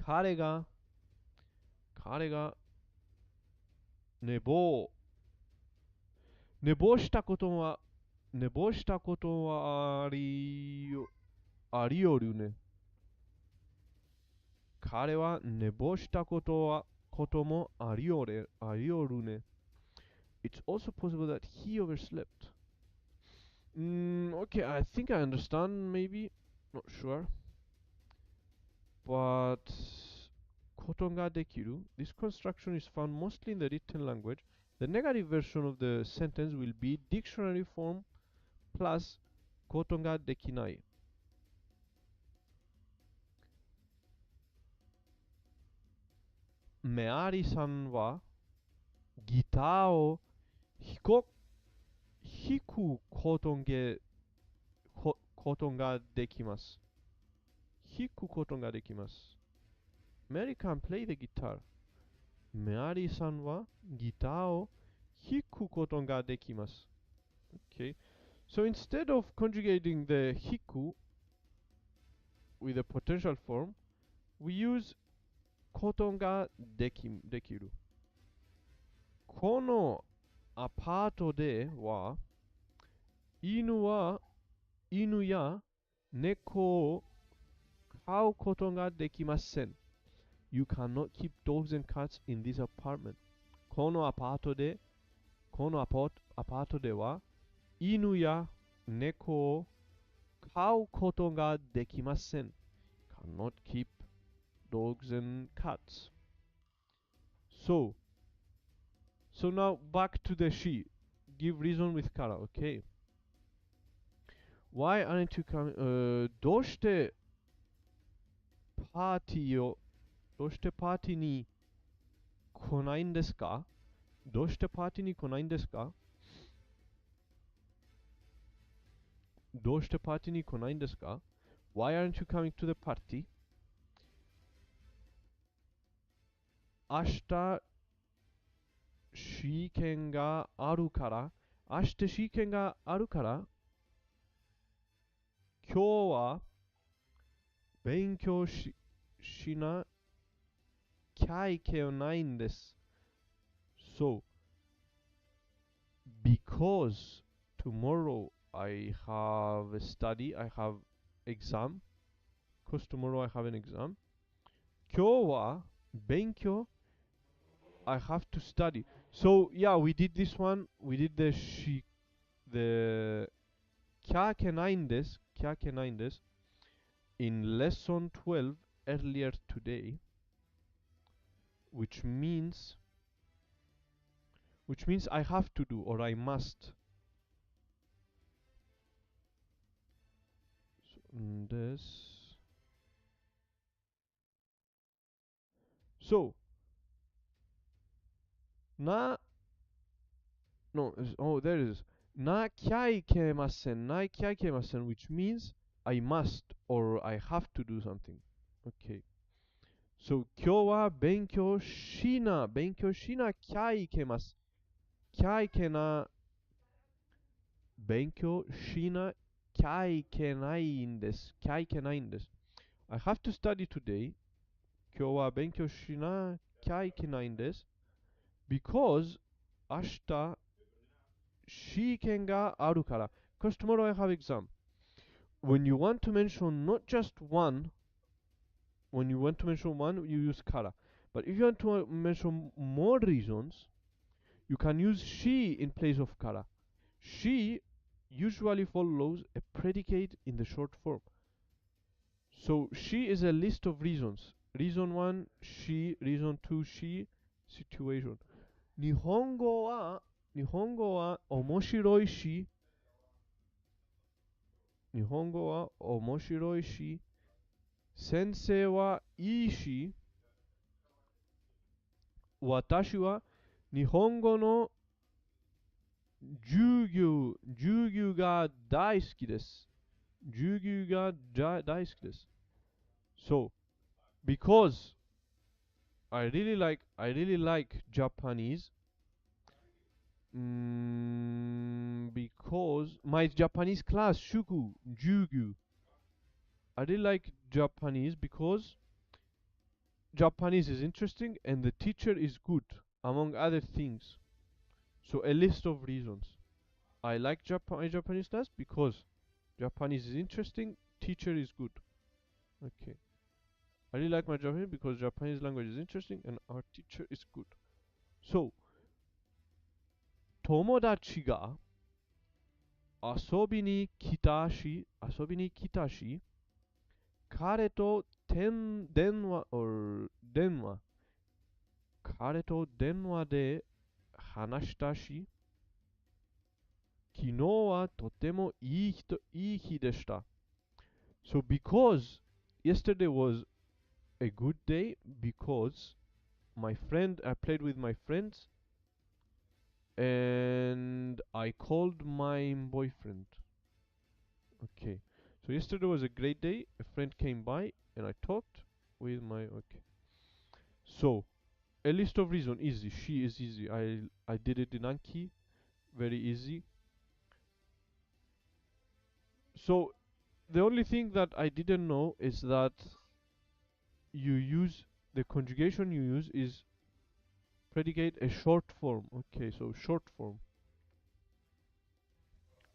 Kare ga nebo shita koto wa arioru ne. Kare wa nebo shita koto mo arioru ne. It's also possible that he overslept. Okay, I think I understand, maybe. Not sure. But koton ga dekiru, this construction is found mostly in the written language. The negative version of the sentence will be dictionary form plus koton ga dekinai. Meari-san wa gitar o hiku koton ga dekimasu. Hiku koton ga dekimasu. Mary can play the guitar. Meari-san wa gitar o hiku koton ga dekimasu. Okay. So instead of conjugating the hiku with a potential form, we use koton ga dekiru. Kono apato de wa inu ya 猫を飼うことができません。You cannot keep dogs and cats in this apartment. このアパートでは犬や猫を飼うことができません。Cannot keep dogs and cats. So now back to the she. Give reason with Kara, okay? Why aren't you coming? どうしてパーティーを、どうしてパーティーに来ないんですか？どうしてパーティーに来ないんですか？どうしてパーティーに来ないんですか？ Why aren't you coming to the party? 明日試験があるから、明日試験があるから、今日は勉強しなきゃいけないんです。So, because tomorrow I have a study, I have exam, because tomorrow I have an exam. 今日は勉強 I have to study. So yeah, we did this one. We did the キャケナインです。キャケナインです。In lesson 12 earlier today, which means I have to do or I must. So, na, no, oh, there it is. Na kyai kemasen, na kyai kemasen, which means I must or I have to do something. Okay. So, 今日は勉強しなきゃいけます。きゃいけな、勉強しなきゃいけないんです。きゃいけないんです。I have to study today. 今日は勉強しなきゃいけないんです。Because 明日試験があるから。Because tomorrow I have exam. When you want to mention not just one, you use kara. But if you want to mention more reasons, you can use she in place of kara. She usually follows a predicate in the short form. So she is a list of reasons. Reason 1, she. Reason 2, she. Situation. 日本語は面白いし、日本語は面白いし、先生はいいし、私は日本語の授業が大好きです。授業が大好きです。So, because I really like Japanese, because my Japanese class, Shuku, Jugyu, I really like Japanese because Japanese is interesting and the teacher is good, among other things. So a list of reasons. I like Japanese class because Japanese is interesting, teacher is good. Okay. I really like my Japanese because Japanese language is interesting and our teacher is good. So, 友達が遊びに来たし、彼と電話、彼と電話で話したし、昨日はとてもいい日でした。So because yesterday was a good day, because I played with my friends and I called my boyfriend. Okay. So yesterday was a great day. A friend came by and I talked with my okay. So a list of reasons easy. She is easy. I did it in Anki. Very easy. So the only thing that I didn't know is that the conjugation you use is predicate a short form. Okay, so short form.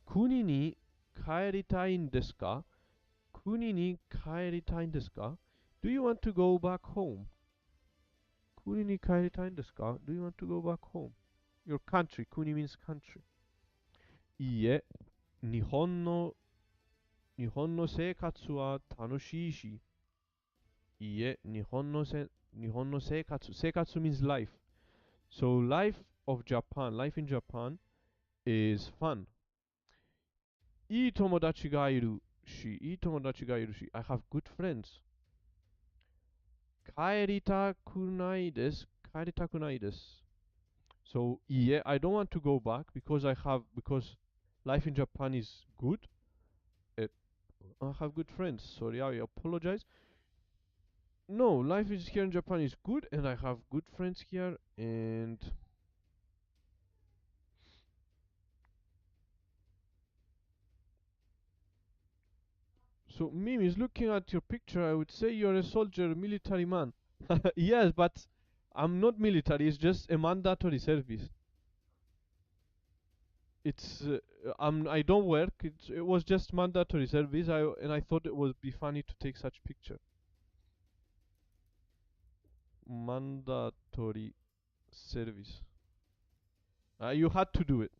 国に帰りたいんですか？国に帰りたいんですか? Do you want to go back home? 国に帰りたいんですか? Do you want to go back home? Your country. 国 means country. いいえ、日本の生活は楽しいし。いいえ、日本の生活。生活 means life. So life in Japan is fun. いい友達がいるし。I have good friends. 帰りたくないです。So, いいえ、I don't want to go back because life in Japan is good. I have good friends. Sorry, I apologize. No, life is here in Japan is good, and I have good friends here, and so Mimi is looking at your picture. I would say you're a soldier, military man. Yes, but I'm not military. It's just a mandatory service. It's I don't work. It was just mandatory service. I thought it would be funny to take such picture. Mandatory service. You had to do it.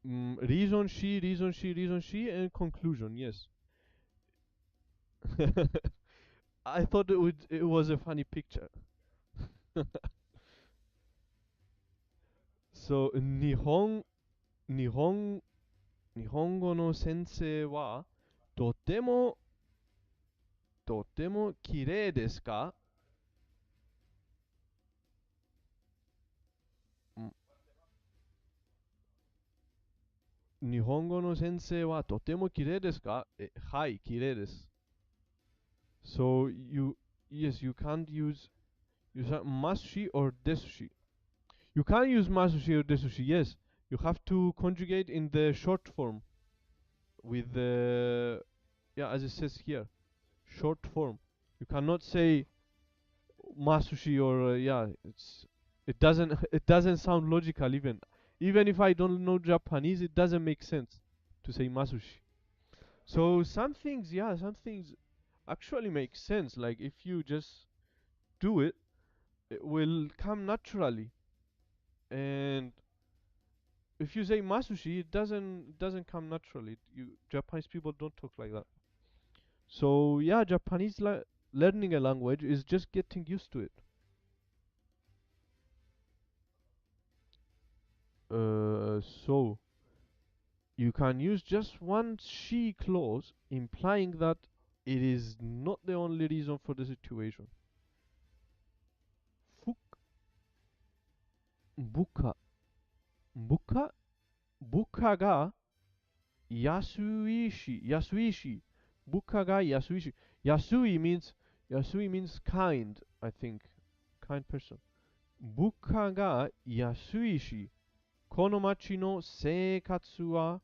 Reason she, and conclusion. Yes. I thought it was a funny picture. So 日本語の先生はとても綺麗ですか? 日本語の先生はとても綺麗ですか? はい、綺麗です。So you can't use must she or desu she. You can't use must she or desu she. Yes, you have to conjugate in the short form with the as it says here, short form. You cannot say masushi or it doesn't sound logical even if I don't know Japanese, it doesn't make sense to say masushi. So some things actually make sense. Like if you just do it, it will come naturally. And if you say masushi, it doesn't come naturally. Japanese people don't talk like that. So yeah, Japanese learning a language is just getting used to it. So you can use just one she clause, implying that it is not the only reason for the situation. Buka ga yasui. Buka ga yasui. Yasui means kind, I think. Kind person. Buka ga yasui shi. この町の生活は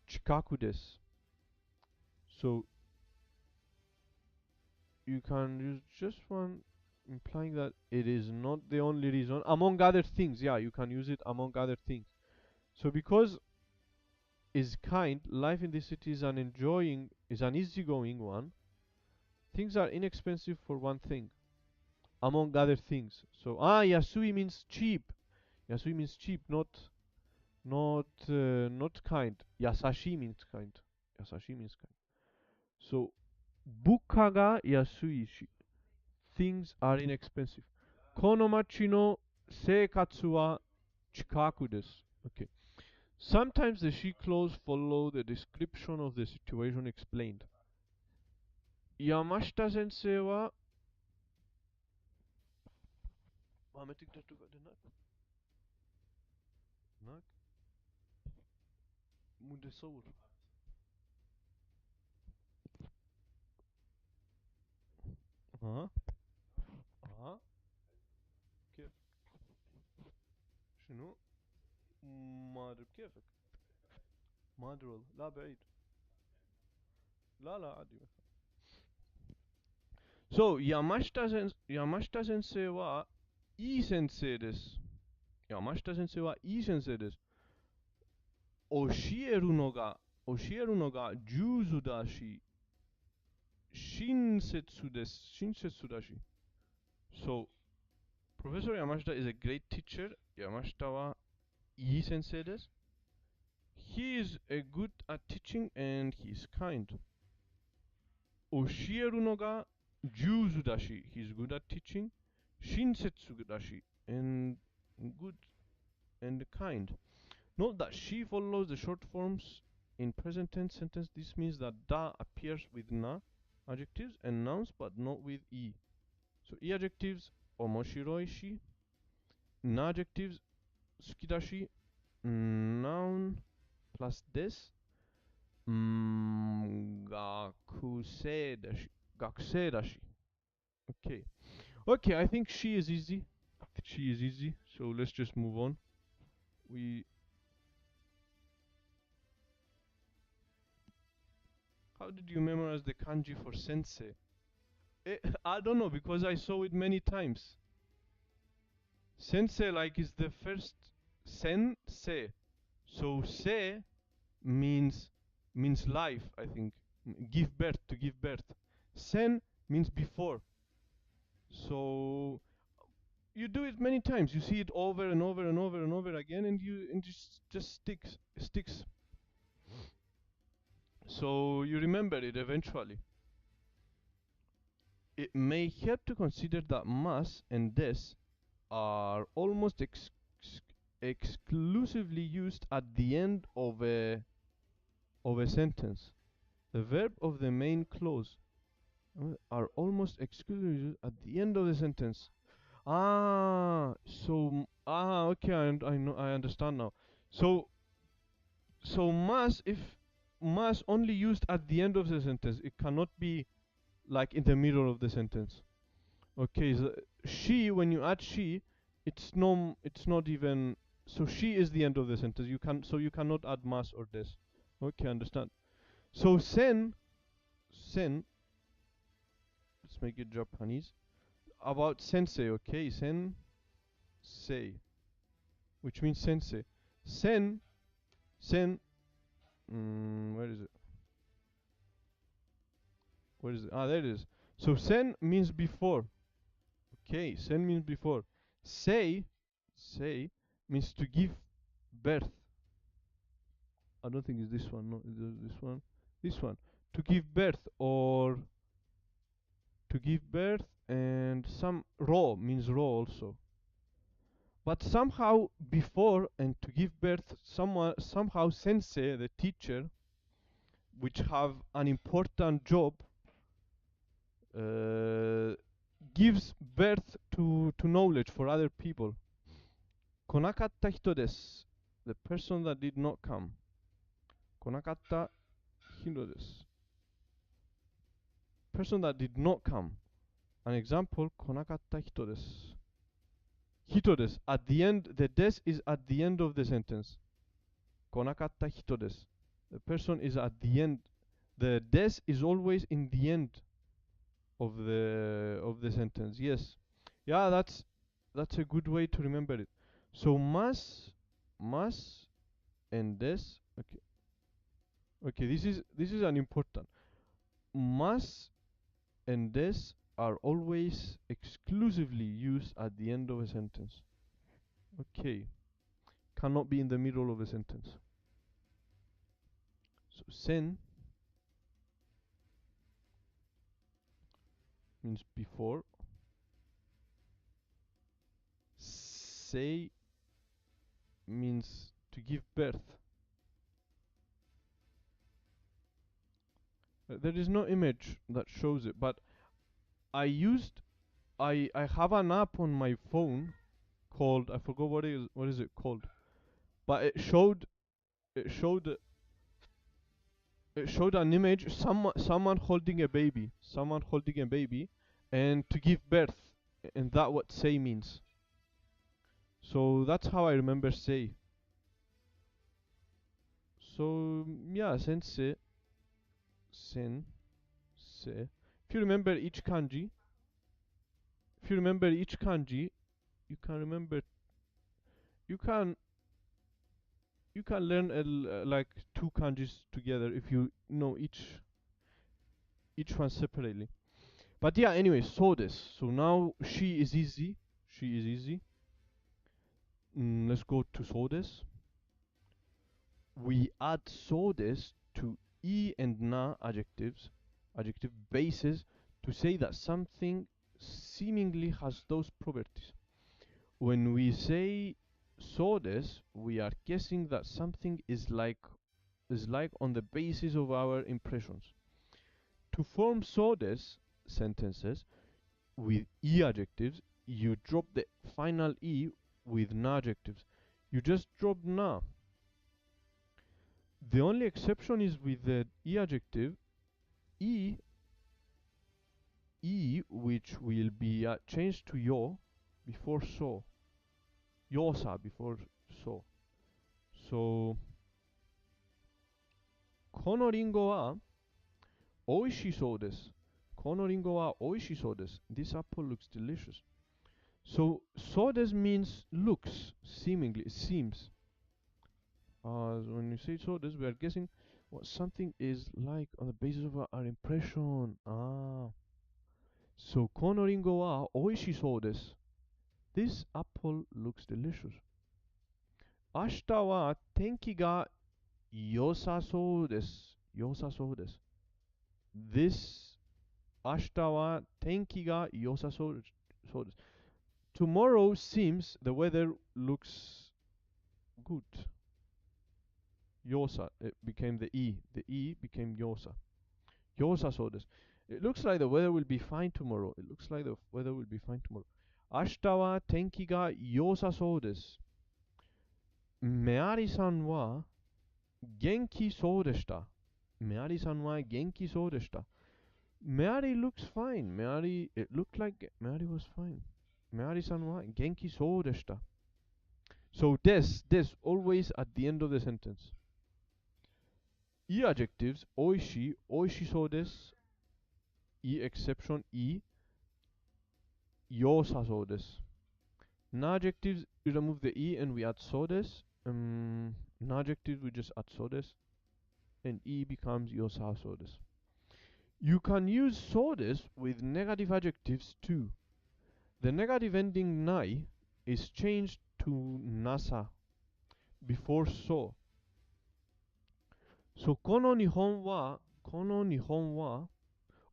近くです。So you can use just one, implying that it is not the only reason. Among other things, you can use it among other things. So because is kind, life in this city is an easygoing one. Things are inexpensive for one thing, among other things. So yasui means cheap. Yasui means cheap, not kind. Yasashi means kind. So buka ga yasui shi. Things are inexpensive. この町の生活は近くです. Okay. Sometimes the she clause follow the description of the situation explained. 山下先生はمتصور. كيف شنو ما ادري بكيفك ما ادري والله لا بعيد لا عادي. So 山下先生はいい先生です。山下先生はいい先生です。教えるのが上手だし、親切です。親切だし。So, Professor Yamashita is a great teacher. Yamashita はいい先生です。He is a good at teaching and he is kind. 教えるのが上手だし、he is good at teaching. 親切だし and good and kind. Note that she follows the short forms in present tense sentence. This means that da appears with na adjectives and nouns but not with e. So e adjectives 面白いし、na adjectives 好きだし、noun plus this 学生だし。Okay. Okay, I think she is easy. She is easy. So let's just move on. How did you memorize the kanji for sensei? I don't know because I saw it many times. Sensei like is the first sensei. So se means life, I think. Give birth, to give birth. Sen means before. So you do it many times. You see it over and over and over and over again, and just sticks. So you remember it eventually. It may help to consider that mas and des are almost exclusively used at the end of a sentence. The verb of the main clause are almost exclusively used at the end of the sentence. Okay, I understand now. So if mas only used at the end of the sentence, it cannot be like in the middle of the sentence. Okay, so she, when you add she, it's not even, so she is the end of the sentence. You cannot add mas or des. Okay, understand. So sen, let's make it Japanese. About sensei, okay, sensei, which means sensei. Sen, where is it? Where is it? There it is. So sen means before. Okay, sen means before. Sei means to give birth. I don't think it's this one. No, it's this one. This one. To give birth or to give birth, and some raw means raw also. But somehow before and to give birth, somehow sensei, the teacher, which have an important job, gives birth to knowledge for other people. 来なかった人です。The person that did not come. 来なかった人です。Person that did not come. An example, 来なかった人です。人です。At the end, the des is at the end of the sentence. 来なかった人です。The person is at the end. The des is always in the end of the sentence. Yes. Yeah, that's a good way to remember it. So mas and des. Okay, this is an important. Mas and des are always exclusively used at the end of a sentence. Okay. Cannot be in the middle of a sentence. So sen means before. Sei means to give birth. There is no image that shows it, but I have an app on my phone called, I forgot what is it called, but it showed an image, someone holding a baby, and to give birth, and that what say means. So that's how I remember say. So yeah, sensei, sen, se. If you remember each kanji, you can remember. You you can learn like two kanjis together if you know each one separately. But yeah, anyway, so this. So now she is easy. She is easy. Let's go to so this. We add so this to e and na adjectives, adjective bases, to say that something seemingly has those properties. When we say so this, we are guessing that something is like on the basis of our impressions. To form so this sentences with e adjectives, you drop the final e with na adjectives. You just drop na. The only exception is with the e adjective, e, which will be changed to yo before so. Yosa before so. So, このリンゴは美味しそうです。このリンゴは美味しそうです。This apple looks delicious. So, so this means looks, seemingly, it seems. When you say so this, we are guessing what something is like on the basis of our impression. So, このリンゴは美味しそうです。This apple looks delicious. 明日は天気が良さそうです。良さそうです。This 明日は天気が良さそうです。Tomorrow seems the weather looks good. Yosa, it became the E. The E became Yosa. Yosa so desu. It looks like the weather will be fine tomorrow. It looks like the weather will be fine tomorrow. 明日は天気が良さそうです。メアリさんは元気そうでした。メアリさんは元気そうでした。Mary looks fine. It looked like Mary was fine. Mary-san wa genki sou deshita. So this always at the end of the sentence. E adjectives, oishi, oishi sou desu. E exception, e, yosa desu. Na adjectives, we remove the e and we add so desu. Na adjectives, we just add so desu. And e becomes yosa desu. You can use so desu with negative adjectives too. The negative ending nai is changed to nasa before so. So この日本は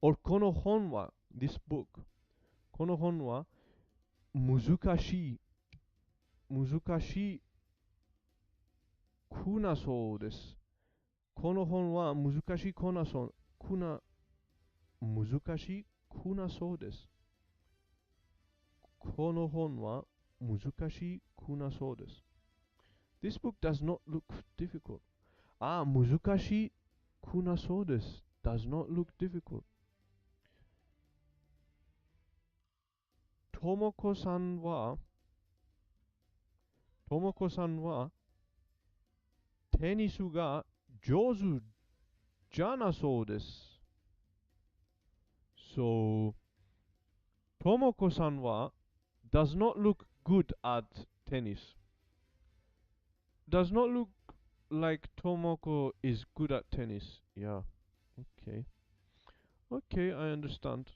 or この本は this book この本は難しくなそうです。この本は難しくなそうです。この本は難しくなそうです。This book does not look difficult. 難しくなそうです。does not look difficult. ともこさんはテニスが上手じゃなそうです。So, ともこさんはdoes not look good at tennis. Does not look like Tomoko is good at tennis. Yeah. Okay. Okay, I understand.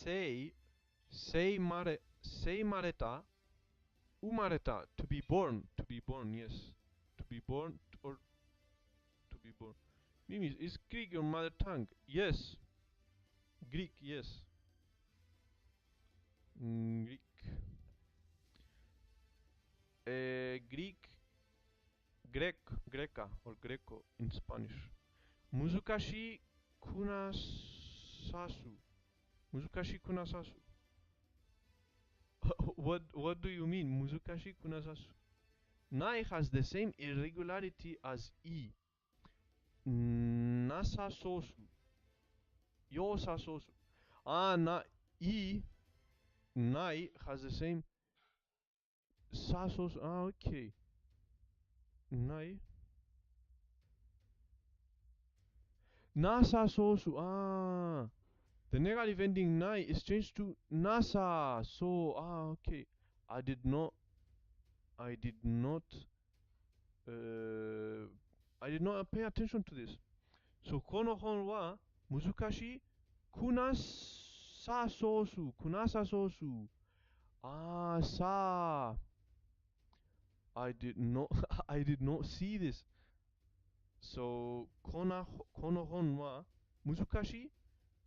Say mareta, umareta, to be born, yes. To be born or to be born. Mimi, is Greek your mother tongue? Yes. Greek, yes. Greek. Greca or Greco in Spanish. Muzukashi kunasasu. Muzukashi kunasasu. What do you mean? Muzukashi kunasasu. Nai has the same irregularity as E. Nasasosu. Yosasosu. E. Nai has the same sasos. Okay. Nai. Nasa sosu. Ah, the negative ending nai is changed to nasa. So, okay. I did not, I did not, I did not pay attention to this. So, この本は難しい。くなさそうす。くなさそうす。さあ。I did not, I did not see this. So, この本は難しい。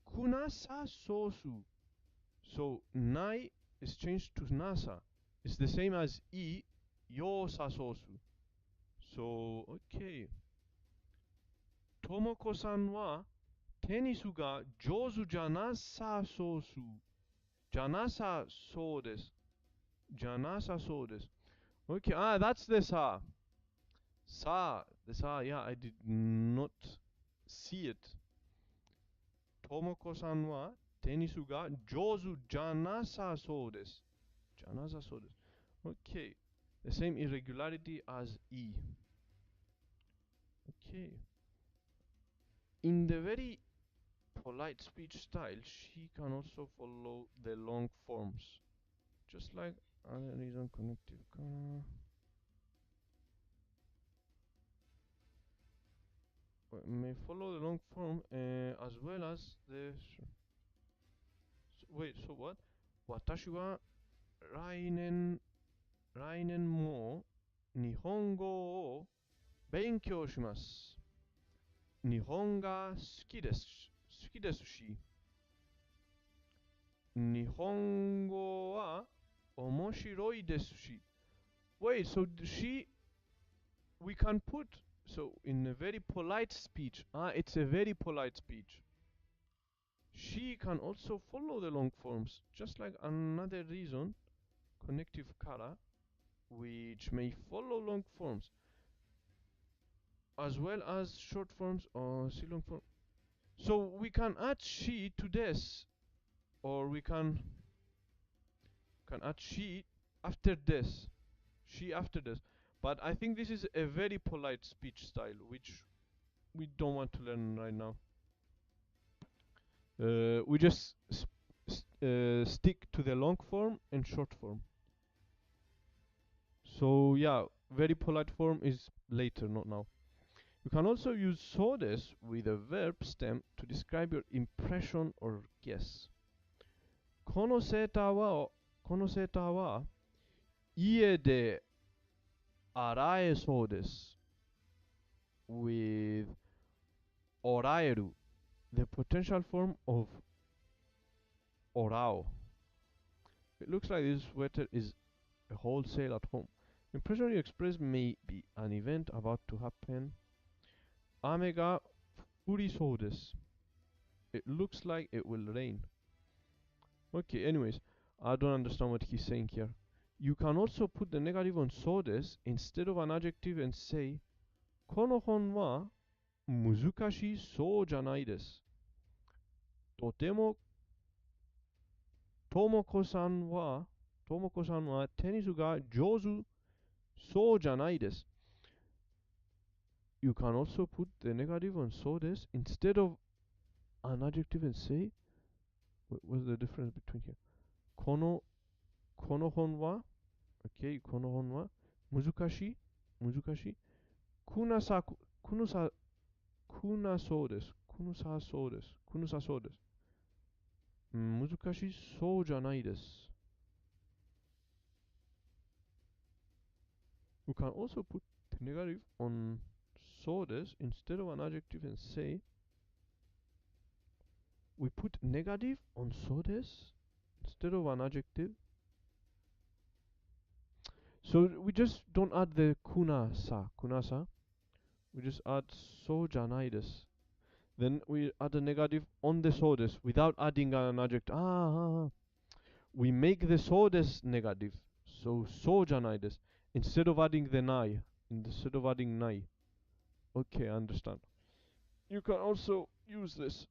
くなさそうす。So, nai is changed to nasa. It's the same as i, yo sa sosu. So, okay. ともこさんはテニスが上手じゃなさそうす。じゃなさそうです。じゃなさそうです。Okay, that's the sa. Sa, the sa, yeah, I did not see it. ともこさんはテニスが上手じゃなさそうです。じゃなさそうです。Okay, the same irregularity as E. Okay. In the very polite speech style, she can also follow the long forms. Just like other reason connective. May follow the long form as well as the. Wait, so what? 私は来年も日本語を勉強します。日本が好きです。好きですし、日本語は面白いですし。Wait, so we can put, so in a very polite speech, it's a very polite speech. She can also follow the long forms, just like another reason, connective kara, which may follow long forms, as well as short forms or long form. So we can add she to this, or we can add she after this, she after this. But I think this is a very polite speech style, which we don't want to learn right now. We just stick to the long form and short form. So yeah, very polite form is later, not now. You can also use so des with a verb stem to describe your impression or guess. このセーターは家で洗えそうです。with 洗える the potential form of 洗う It looks like this sweater is a wholesale at home. Impression you express may be an event about to happen. 雨が降りそうです。It looks like it will rain. Okay, anyways, I don't understand what he's saying here. You can also put the negative on so des instead of an adjective and say この本は難しそうじゃないです。とてもともこさんはテニスが上手そうじゃないです。You can also put the negative on so des instead of an adjective and say, what's the difference between here? この本は okay, この本は難しいくなさそうです。難しそうじゃないです。You can also put the negative on so des instead of an adjective and say, we put negative on so des instead of an adjective. So we just don't add the kunasa. We just add soじゃないです。Then we add a negative on the so des without adding an adjective. We make the so des negative. Soじゃないです。Instead of adding the nai. Instead of adding nai. Okay, I understand. You can also use this.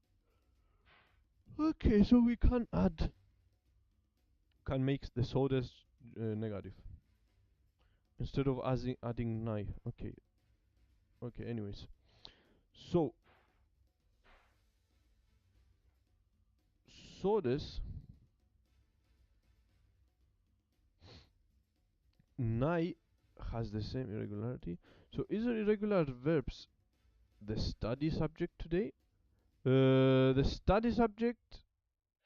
Okay, so we can make the so des negative. Instead of adding nai. Okay, anyways. So, so this nai has the same irregularity. So is there irregular verbs the study subject today? The study subject,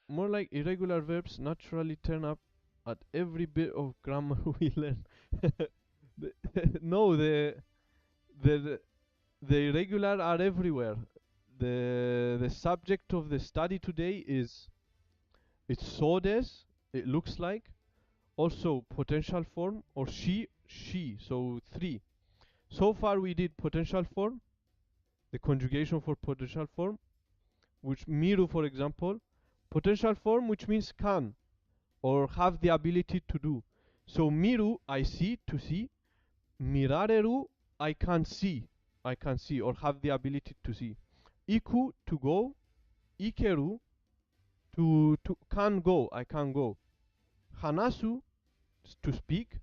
more like irregular verbs naturally turn up at every bit of grammar we learn. No, the irregular are everywhere. The subject of the study today is it's so des, it looks like. Also potential form or she. So three. So far we did potential form, the conjugation for potential form, which miru for example, potential form which means can or have the ability to do. So miru, I see, to see. Mirareru, I can see, or have the ability to see. Iku, to go. Ikeru, to can go, I can go. Hanasu, to speak.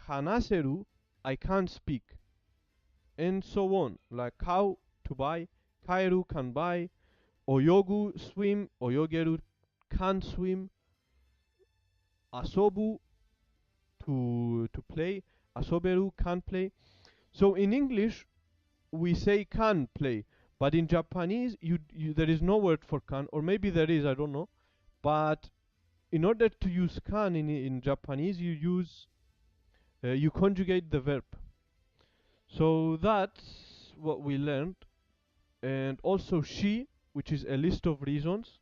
Hanaseru, I can speak. And so on, like cow, to buy. Kairu, can buy. Oyogu, swim. Oyogeru, can swim. Asobu, to play. Asoberu, can play. So in English we say can play, but in Japanese there is no word for can, or maybe there is, I don't know. But in order to use can in Japanese, you conjugate the verb. So that's what we learned. And also she, which is a list of reasons.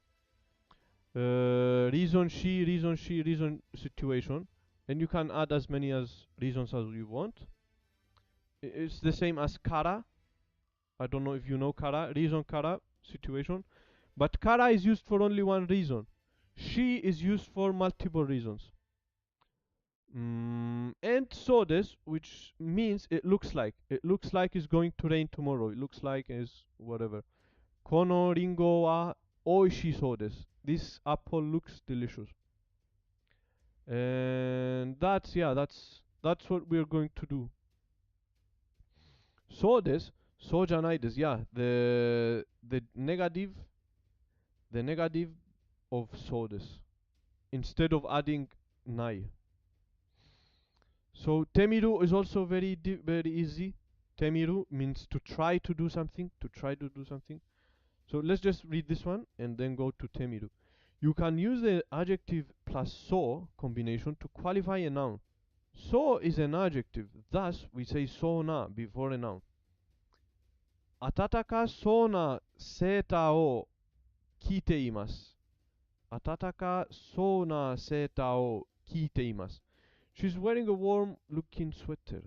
Reason reason situation, and you can add as many as reasons as you want. It's the same as kara. I don't know if you know kara, reason kara, situation. But kara is used for only one reason. She is used for multiple reasons. And so this, which means it looks like. It looks like it's going to rain tomorrow. It looks like is whatever. Kono ringo wa oishii desu. This apple looks delicious. And that's what we're going to do. So this, so janai desu. Yeah, the negative of so desu instead of adding nai. So temiru is also very easy. Temiru means to try to do something, So let's just read this one and then go to temiru. You can use the adjective plus so combination to qualify a noun. So is an adjective, thus we say so na before a noun. Atataka so na seita o kiite imasu. Atataka so na seita o kiite imasu. She's wearing a warm looking sweater.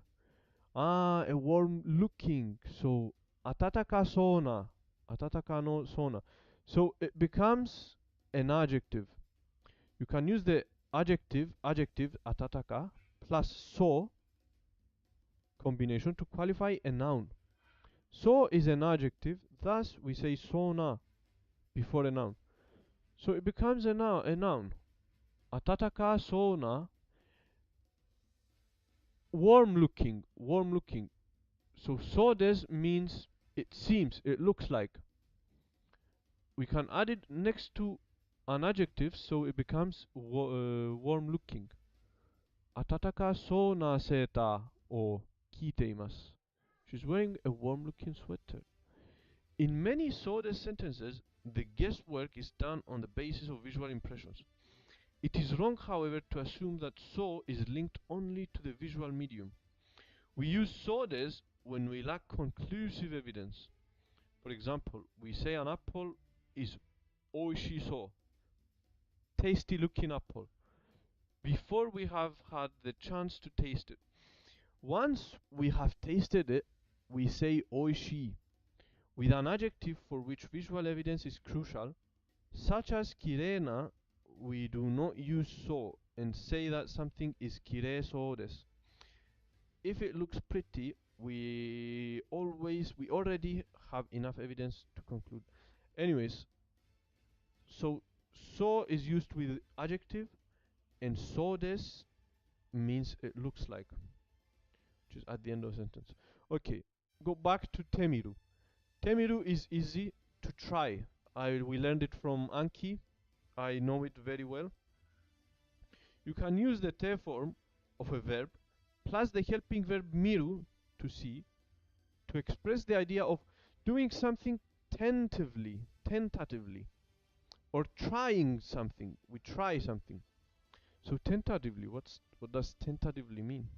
Ah, a warm looking. So, atataka sona. Atataka no sona. So, it becomes an adjective. You can use the adjective atataka plus so combination to qualify a noun. So is an adjective, thus we say sona before a noun. So it becomes a noun. Atataka sona, warm looking. So des means it seems, it looks like. We can add it next to an adjective, so it becomes warm looking. Atataka so na seita o kiite imasu. She's wearing a warm looking sweater. In many so des sentences, the guesswork is done on the basis of visual impressions. It is wrong, however, to assume that so is linked only to the visual medium. We use so des when we lack conclusive evidence. For example, we say an apple is oishii so, tasty looking apple, before we have had the chance to taste it. Once we have tasted it, we say oishii with an adjective for which visual evidence is crucial, such as kirei na. We do not use so and say that something is kirei so desu. If it looks pretty, we already have enough evidence to conclude. Anyways, so is used with adjective, and so des means it looks like, which is at the end of the sentence. Okay, go back to temiru. Temiru is easy to try. We learned it from Anki. I know it very well. You can use the te form of a verb plus the helping verb miru, to see, to express the idea of doing something tentatively, or trying something. We try something. So tentatively, what does tentatively mean?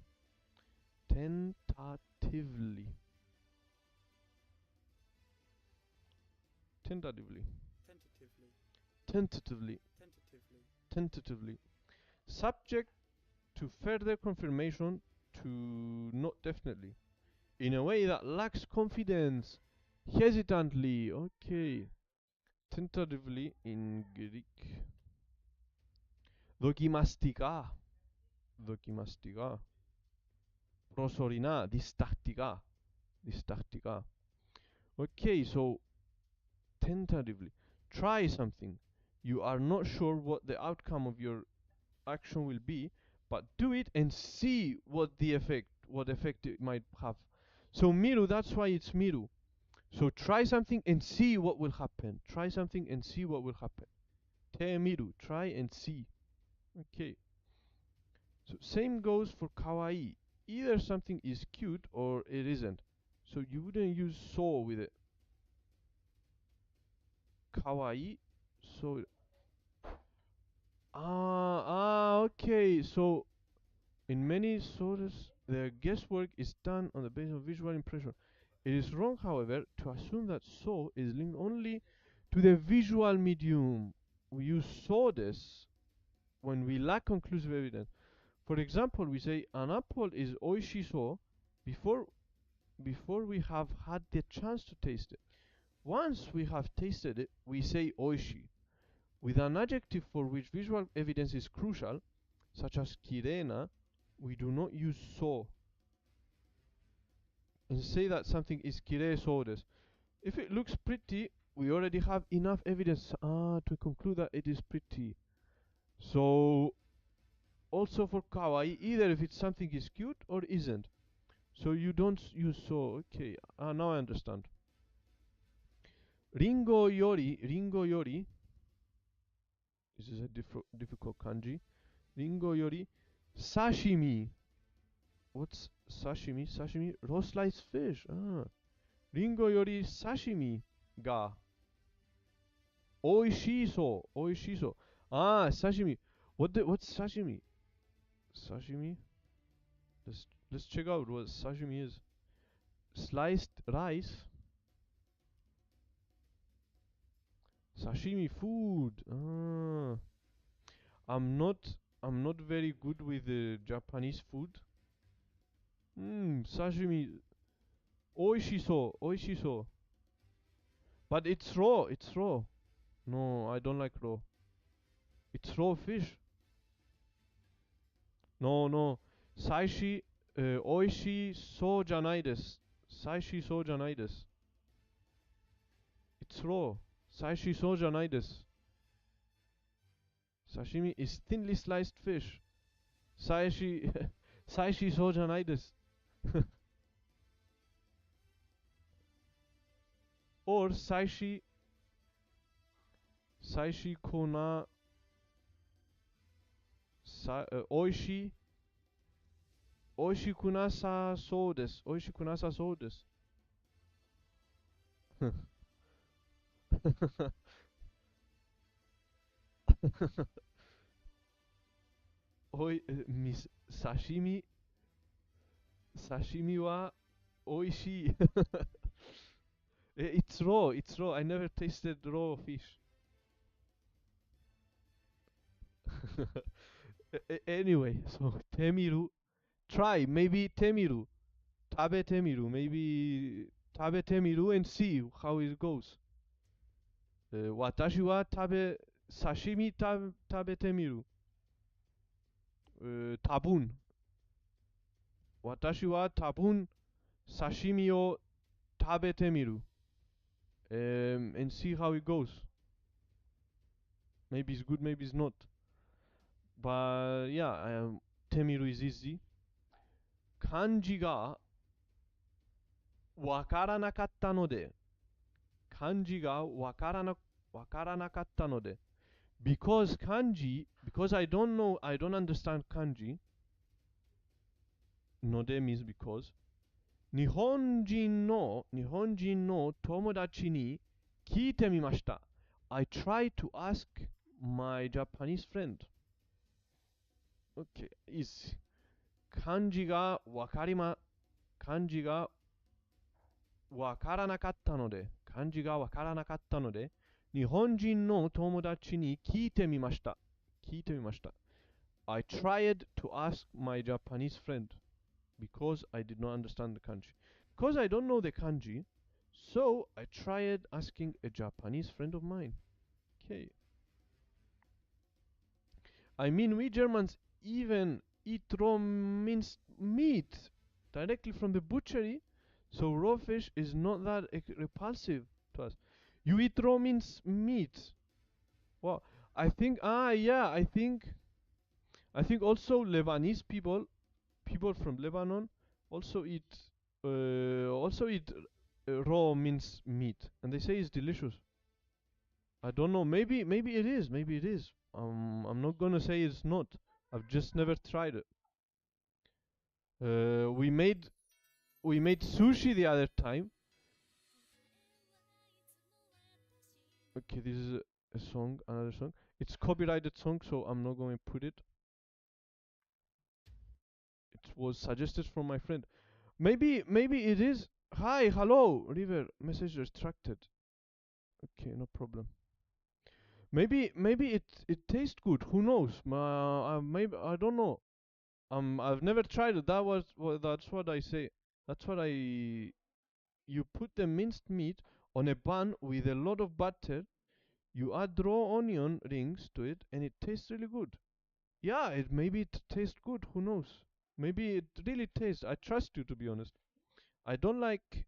Tentatively. Tentatively. Tentatively. Tentatively. Subject to further confirmation to not definitely. In a way that lacks confidence. Hesitantly. Okay. Tentatively in Greek. Δοκιμαστικά. Δοκιμαστικά. Προσωρινά. Διστακτικά. Διστακτικά. Okay, so tentatively. Try something. You are not sure what the outcome of your action will be, but do it and see what effect it might have. So miru, that's why it's miru. So try something and see what will happen. Try something and see what will happen. Te miru, try and see. Okay. So same goes for kawaii. Either something is cute or it isn't. So you wouldn't use so with it. Kawaii. So okay. So in many sources, the guesswork is done on the basis of visual impression. It is wrong, however, to assume that so is linked only to the visual medium. We use so this when we lack conclusive evidence. For example, we say an apple is oishi so before we have had the chance to taste it. Once we have tasted it, we say oishi. With an adjective for which visual evidence is crucial, such as kirena, we do not use so and say that something is kirei so desu. If it looks pretty, we already have enough evidence to conclude that it is pretty. So also for kawaii, either if it's something is cute or isn't. So you don't use so. Okay, now I understand. Ringo yori. This is a difficult kanji. Ringo yori sashimi. What's sashimi? Sashimi, raw sliced fish. Ringo yori sashimi ga oishii so. Sashimi. What's sashimi? Sashimi? Let's check out what sashimi is. Sliced rice. Sashimi food. I'm not very good with Japanese food. Sashimi. Oishi so. But it's raw. No, I don't like raw. It's raw fish. No. Saishi, oishi so janai desu. Saishi so janai desu. It's raw. Saishi so janai desu. Sashimi is thinly sliced fish. Saishi so janai desu. Or saishi kona oishi kunasa so desu. Oishi kunasa so desu. Sashimi wa oishi. It's raw. I never tasted raw fish. Anyway, so temiru. Try, maybe temiru. Tabe temiru. Maybe tabe temiru and see how it goes. Watashi wa sashimi tabe temiru. Tabun. Watashi wa tabun sashimi o tabete miru. And see how it goes. Maybe it's good, maybe it's not. But yeah, temiru is easy. Kanji ga wakaranakatta node. Kanji ga wakaranakatta node. because kanji, because I don't understand kanji. Node means because. 日本人の友達に聞いてみました。I tried to ask my Japanese friend. Okay, is 漢字がわからなかったので、日本人の友達に聞いてみました。I tried to ask my Japanese friend because I did not understand the kanji. Because I don't know the kanji, so I tried asking a Japanese friend of mine. Okay. I mean, we Germans even eat raw minced meat directly from the butchery, so raw fish is not that repulsive to us. You eat raw minced meat? Well, I think I think also Lebanese people from Lebanon also eat raw minced meat, and they say it's delicious. I don't know. Maybe it is. I'm not gonna say it's not. I've just never tried it. We made sushi the other time. Okay, this is a song, another song. It's copyrighted song, so I'm not going to put it. It was suggested from my friend. Maybe it is. Hi, hello, River. Message retracted. Okay, no problem. Maybe it tastes good. Who knows? Maybe I don't know. I've never tried it. That's what I say. That's what I. You put the minced meat on a bun with a lot of butter. You add raw onion rings to it, and it tastes really good. Yeah, maybe it tastes good. Who knows? Maybe it really tastes. I trust you, to be honest. I don't like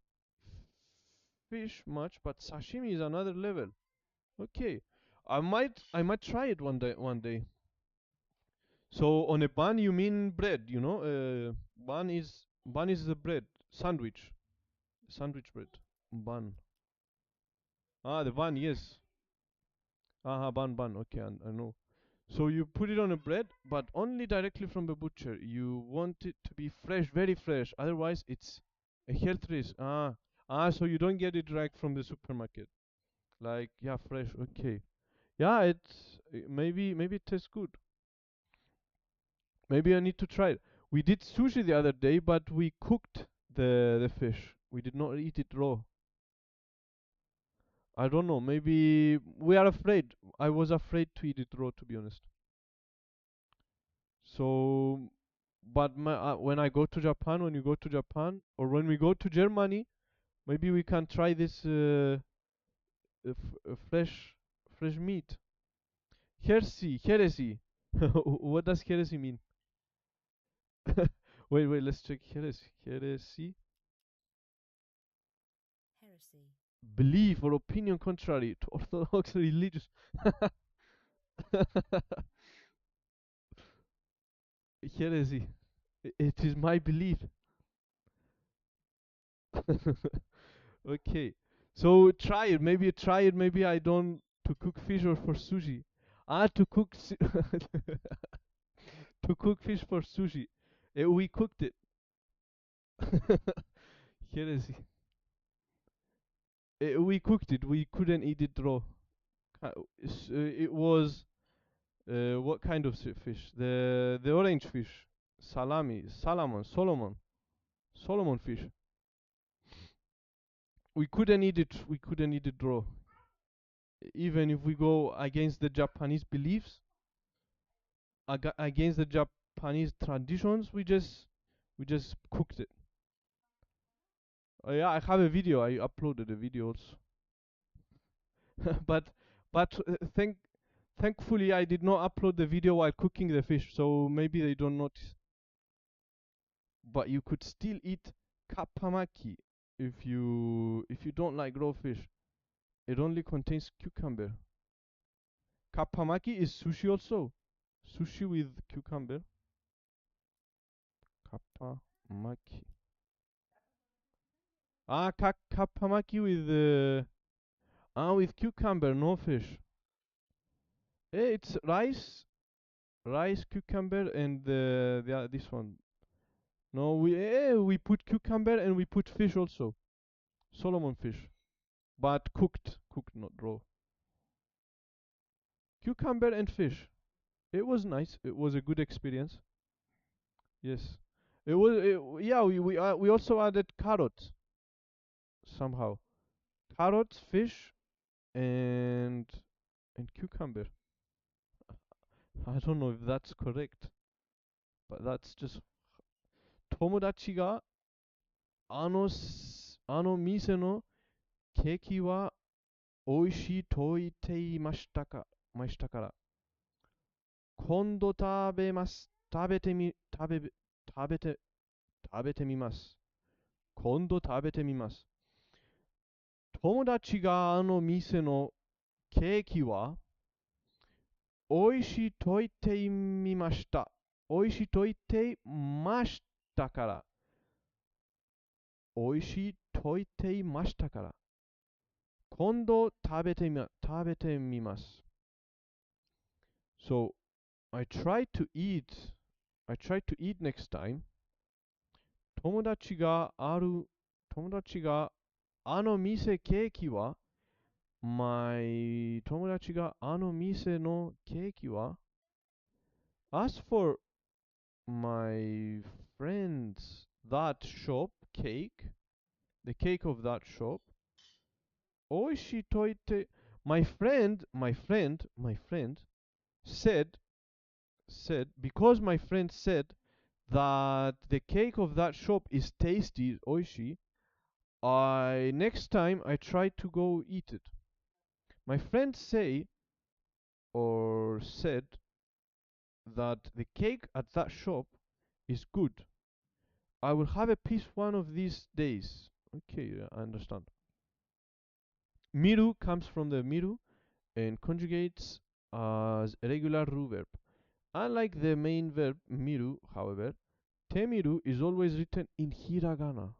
fish much, but sashimi is another level. Okay, I might try it one day. So on a bun you mean bread, you know? Bun is the bread sandwich bread bun. The bun, yes. Bun. Okay, I know. So you put it on a bread, but only directly from the butcher. You want it to be fresh, very fresh. Otherwise, it's a health risk. So you don't get it direct from the supermarket. Like, yeah, fresh. Okay. Yeah, maybe it tastes good. Maybe I need to try it. We did sushi the other day, but we cooked the fish. We did not eat it raw. I don't know. Maybe we are afraid. I was afraid to eat it raw, to be honest. So, but when I go to Japan, when you go to Japan, or when we go to Germany, maybe we can try this fresh meat. Heresy. What does heresy mean? Wait, let's check heresy. Heresy. Belief or opinion contrary to orthodox religious. Heresy. It is my belief. Okay. So try it. Maybe try it. Maybe I don't to cook fish or for sushi. To cook to cook fish for sushi. We cooked it. Heresy. We cooked it. We couldn't eat it raw. It was what kind of fish? The orange fish. Solomon fish. We couldn't eat it. We couldn't eat it raw. Even if we go against the Japanese beliefs, against the Japanese traditions, we just cooked it. Yeah, I have a video. I uploaded a video also. but thankfully I did not upload the video while cooking the fish, so maybe they don't notice. But you could still eat kappamaki if you don't like raw fish. It only contains cucumber. Kappamaki is sushi also. Sushi with cucumber. Kappamaki. Kappamaki with cucumber, no fish. It's rice, cucumber, and this one. No, we put cucumber and we put fish also. Solomon fish, but cooked, not raw. Cucumber and fish. It was nice. It was a good experience. Yes. Yeah, we also added carrot somehow. Carrots, fish, and cucumber. I don't know if that's correct, but that's just 友達があの店のケーキは美味しいと言っていましたから、今度食べます。食べて、食べてみます。今度食べてみます。友達があの店のケーキは美味しいと言ってみました。美味しいと言ってましたから。美味しいと言っていましたから。今度食べてみます。So, I try to eat next time. 友達があの店ケーキは友達があの店のケーキは As for my friends that shop cake, the cake of that shop, おいしいと言って my friend said because my friend said that the cake of that shop is tasty, おいしい next time I try to go eat it. My friends said that the cake at that shop is good. I will have a piece one of these days. Okay, I understand. Miru comes from the miru and conjugates as a regular ru verb. Unlike the main verb miru, however, temiru is always written in hiragana.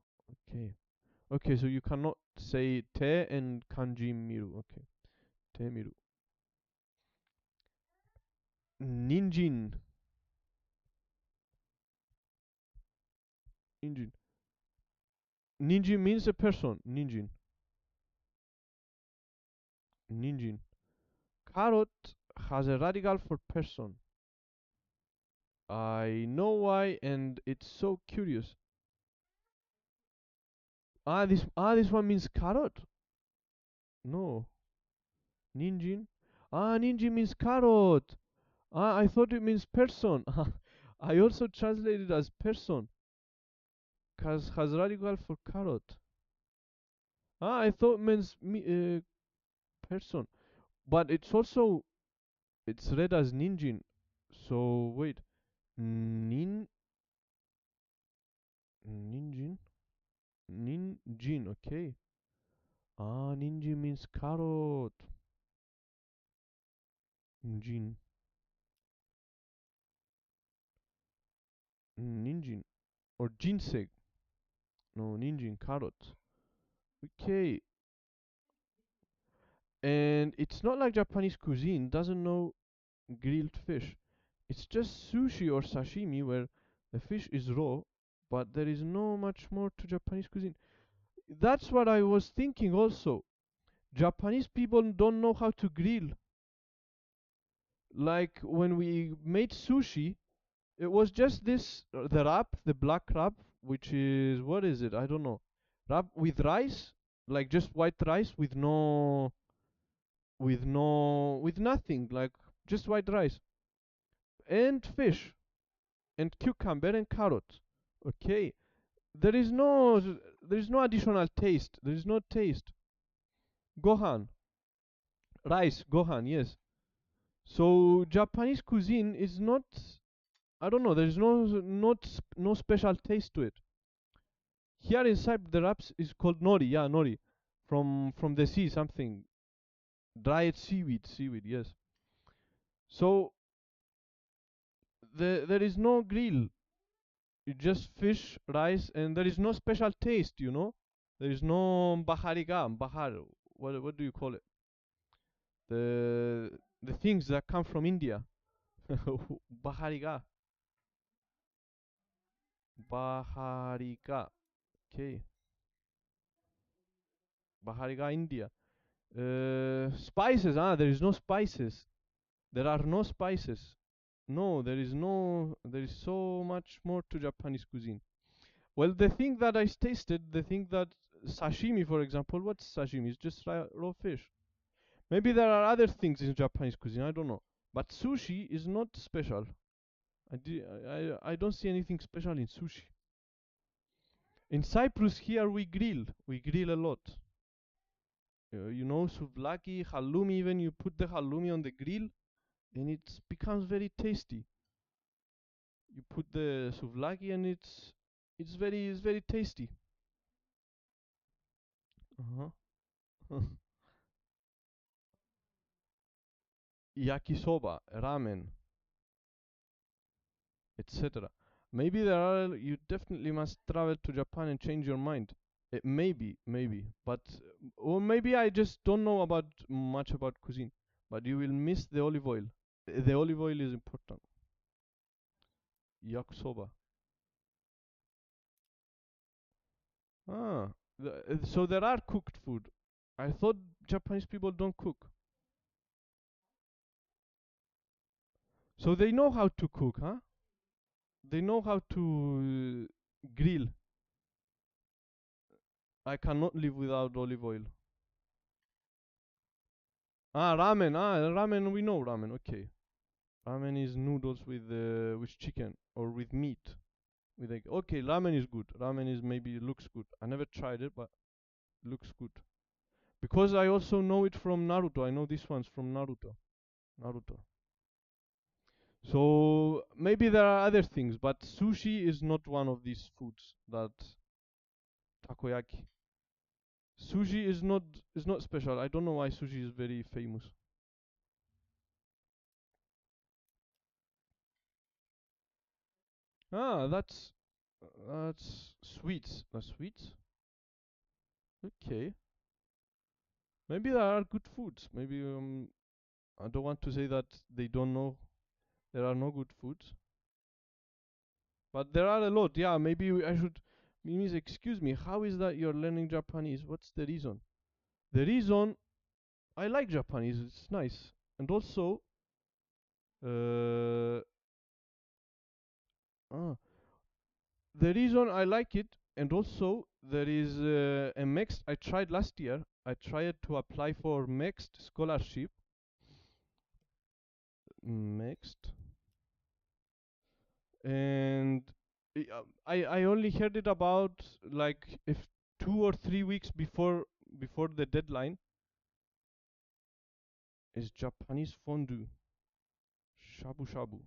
Okay, so you cannot say te and kanji miru. Okay, temiru. Ninjin. Ninjin means a person. Ninjin. Carrot has a radical for person. I know why, and it's so curious. This one means carrot. No, ninjin. Ninjin means carrot. I thought it means person. I also translated as person, cause has radical for carrot. I thought it means person, but it's read as ninjin. So wait, ninjin, okay. Ninjin means carrot. Ninjin or ginseng. No, ninjin, carrot. Okay. And it's not like Japanese cuisine doesn't know grilled fish. It's just sushi or sashimi where the fish is raw, but there is no much more to Japanese cuisine. That's what I was thinking also. Japanese people don't know how to grill. Like when we made sushi, it was just this the wrap, the black wrap, which is what is it? I don't know. Wrap with rice, like just white rice with nothing, like just white rice and fish and cucumber and carrot. Okay, there is no additional taste. There is no taste. Gohan, rice, gohan, yes. So Japanese cuisine is not, I don't know, there is no special taste to it. Here inside the wraps is called nori, yeah, nori. From the sea, something. Dried seaweed, yes. So there is no grill. You just fish, rice, and there is no special taste, you know? There is no bahar. What do you call it? the things that come from India. Bahariga. Bahariga. Okay. Bahariga, India. Spices. There is no spices. There are no spices. No, there is no. There is so much more to Japanese cuisine. Well, the thing that I tasted, the thing that sashimi, for example, what's sashimi? It's just raw fish. Maybe there are other things in Japanese cuisine. I don't know. But sushi is not special. I don't see anything special in sushi. In Cyprus here we grill. We grill a lot. You know, souvlaki, halloumi, even you put the halloumi on the grill and it becomes very tasty. You put the souvlaki and it's very tasty. Uh-huh. Yakisoba, ramen, etc. Maybe there are. You definitely must travel to Japan and change your mind. Maybe, but or maybe I just don't know about much about cuisine. But you will miss the olive oil. The olive oil is important. Yakisoba. Ah, so there are cooked food. I thought Japanese people don't cook. So they know how to cook, huh? They know how to grill. I cannot live without olive oil. Ramen. Ramen. We know ramen. Okay. Ramen is noodles with chicken or with meat. With egg. Okay, ramen is good. Ramen is maybe looks good. I never tried it, but looks good. Because I also know it from Naruto. I know this one's from Naruto. Naruto. So maybe there are other things, but sushi is not one of these foods. That takoyaki. Sushi is not special. I don't know why sushi is very famous. That's sweets. That's sweets. Okay. Maybe there are good foods. Maybe I don't want to say that they don't know there are no good foods, but there are a lot. Yeah, maybe I should. Means, excuse me. How is that you're learning Japanese? What's the reason? The reason I like Japanese. It's nice, and also, uh, ah, the reason I like it, and also there is a mixed. I tried last year. I tried to apply for mixed scholarship. Mixed. And I only heard it about like if 2 or 3 weeks before the deadline is Japanese fondue, shabu shabu.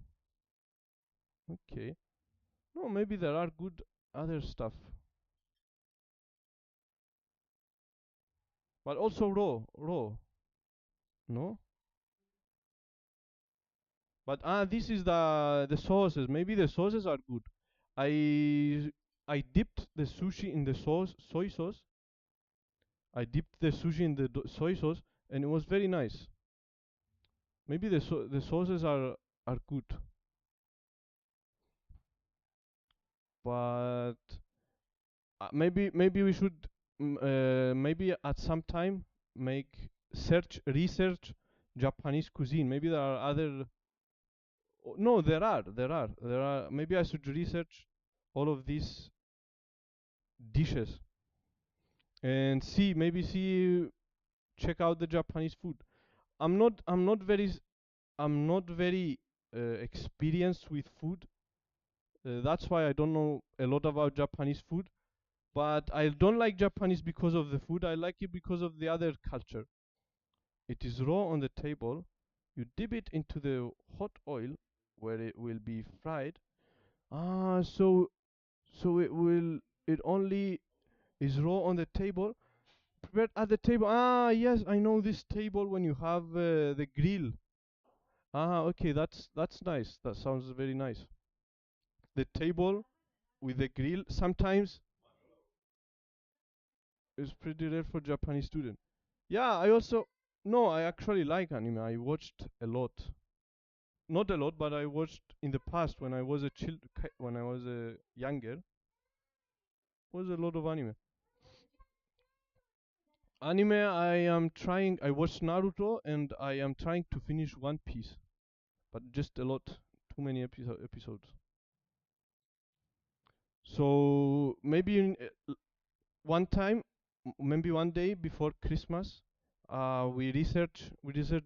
Okay, no, maybe there are good other stuff, but also raw. No, but this is the sauces. Maybe the sauces are good. I I dipped the sushi in the soy sauce. I dipped the sushi in the soy sauce, and it was very nice. Maybe the sauces are good, but maybe we should maybe at some time make research Japanese cuisine. Maybe there are other. No, there are. Maybe I should research all of these dishes and see check out the Japanese food. I'm not very experienced with food. That's why I don't know a lot about Japanese food. But I don't like Japanese because of the food. I like it because of the other culture. It is raw on the table. You dip it into the hot oil where it will be fried. So it only is raw on the table, prepared at the table. Yes, I know this table when you have the grill. Okay, that's nice. That sounds very nice. The table with the grill sometimes is pretty rare for Japanese student. Yeah, I also No, I actually like anime. I watched a lot. Not a lot, but I watched in the past when I was when I was younger. Was a lot of anime. Anime, I am trying. I watched Naruto, and I am trying to finish One Piece, but just a lot, too many episodes. So maybe one time, maybe one day before Christmas, we research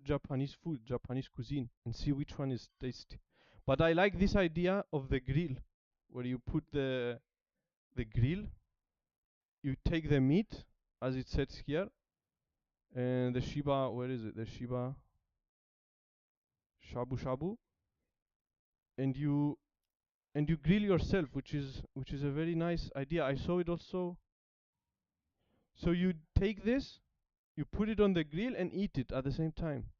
Japanese food, Japanese cuisine, and see which one is tasty. But I like this idea of the grill, where you put the grill, you take the meat as it says here, and the shiba, where is it? The shiba shabu shabu, and you grill yourself, which is a very nice idea. I saw it also. So you take this, you put it on the grill and eat it at the same time.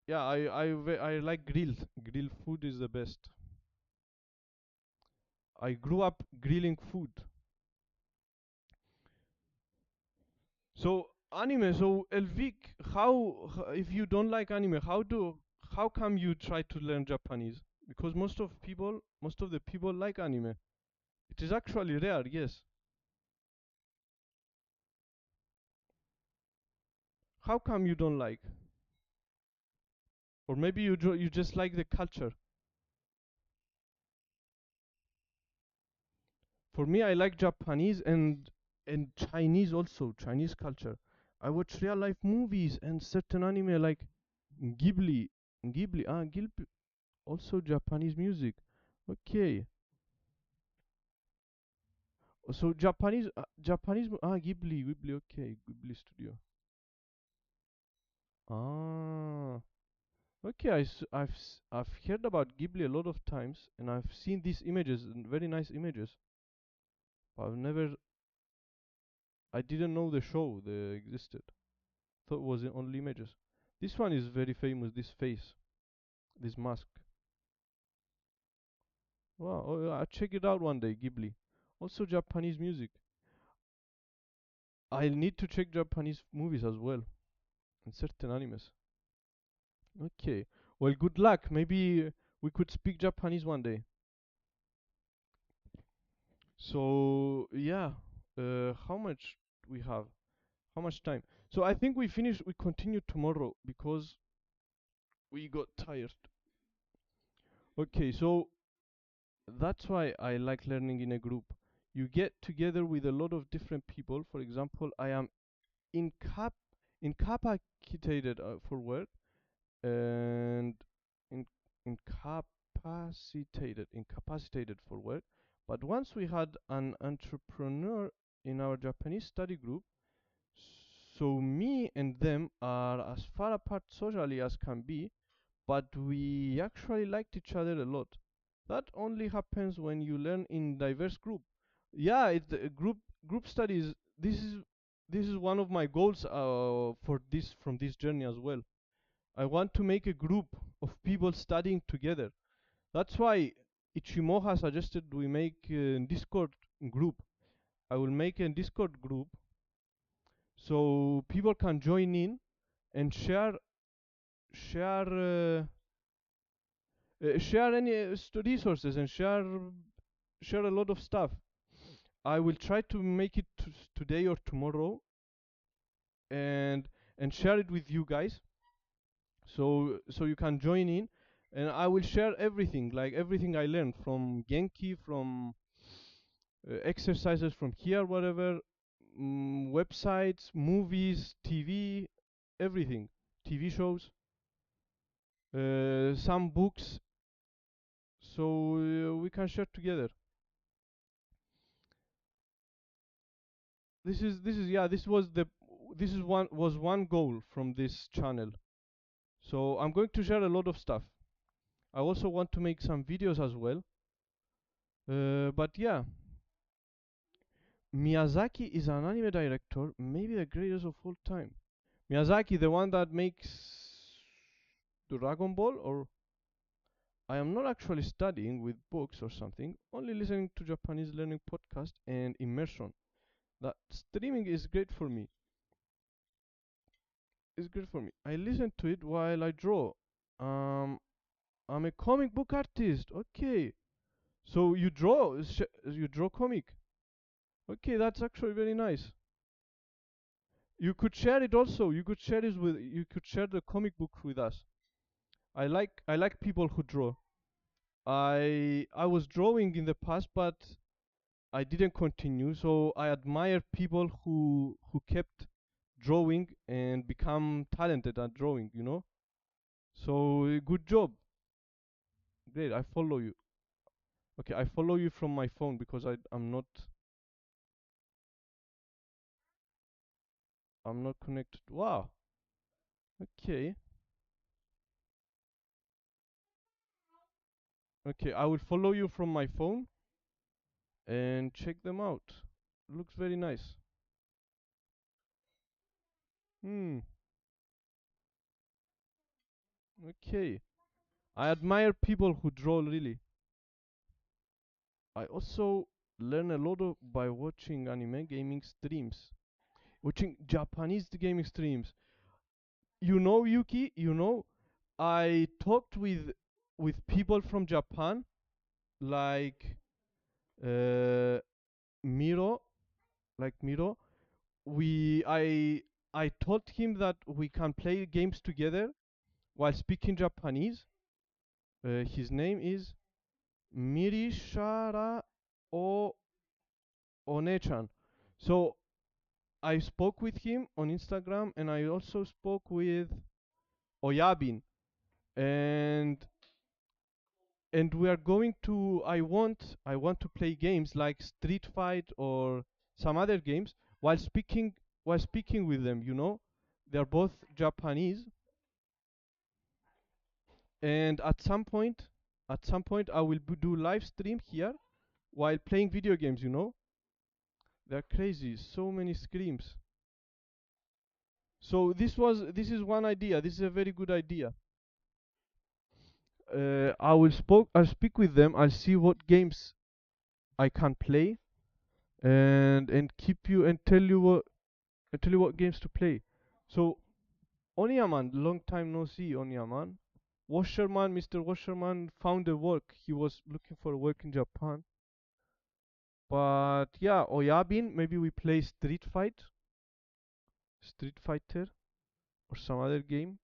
Yeah, I like grilled. Grilled food is the best. I grew up grilling food. So anime. So Elvik, if you don't like anime, how come you try to learn Japanese? Because most of the people like anime. It is actually rare, yes. How come you don't like? Or maybe you just like the culture. For me, I like Japanese and Chinese also, Chinese culture. I watch real life movies and certain anime like Ghibli. Ghibli, also Japanese music. Okay. So Ghibli, okay, Ghibli studio. Ah, okay. I've heard about Ghibli a lot of times, and I've seen these images, very nice images. But I didn't know the show they existed. Thought it was only images. This one is very famous. This face, this mask. Wow, oh, yeah, I'll check it out one day. Ghibli, also Japanese music. I'll need to check Japanese movies as well and certain animes. Okay. Well, good luck. Maybe we could speak Japanese one day. So yeah, how much we have? How much time? So I think we finish. We continue tomorrow because we got tired. Okay, so that's why I like learning in a group. You get together with a lot of different people. For example, I am incap incapacitated for work, and in, incapacitated for work. But once we had an entrepreneur in our Japanese study group, so me and them are as far apart socially as can be, but we actually liked each other a lot. That only happens when you learn in diverse group. Yeah, it's a group studies. This is one of my goals for this from this journey as well. I want to make a group of people studying together. That's why Ichimoha suggested we make a Discord group. I will make a Discord group so people can join in and share share any resources and share a lot of stuff. I will try to make it today or tomorrow and share it with you guys so you can join in, and I will share everything, like everything I learned from Genki, from exercises from here, whatever, websites, movies, TV, everything, TV shows, some books, so we can share together. This is yeah, this is one goal from this channel. So I'm going to share a lot of stuff. I also want to make some videos as well. But yeah, Miyazaki is an anime director, maybe the greatest of all time. Miyazaki, the one that makes Dragon Ball, or I am not actually studying with books or something, only listening to Japanese learning podcast and immersion. That streaming is great for me. It's great for me. I listen to it while I draw. Um, I'm a comic book artist. Okay. So you draw, you draw comic. Okay, that's actually very nice. You could share it also. You could share it with. You could share the comic book with us. I like people who draw. I was drawing in the past, but I didn't continue. So I admire people who kept drawing and become talented at drawing. You know. So good job. Great. I follow you. Okay, I follow you from my phone because I'm not connected. Wow. Okay. Okay, I will follow you from my phone and check them out. Looks very nice. Hmm. Okay. I admire people who draw really. I also learn a lot by watching anime gaming streams. Watching Japanese gaming streams. You know, Yuki, I talked with people from Japan like uh Miro, Miro. We I told him that we can play games together while speaking Japanese. His name is Mirishara o Onechan. So I spoke with him on Instagram, and I also spoke with Oyabin, and we are going to. I want to play games like Street Fight or some other games while speaking with them. They're both Japanese, and at some point I will do live stream here while playing video games. They're crazy, so many screams. So this is one idea. This is a very good idea. I'll speak with them. I'll see what games I can play, and keep you and tell you what games to play. So Onyaman, long time no see, Onyaman. Washerman, Mr. Washerman found a work. He was looking for work in Japan. But yeah, Oyabin, maybe we play Street Fighter, or some other game.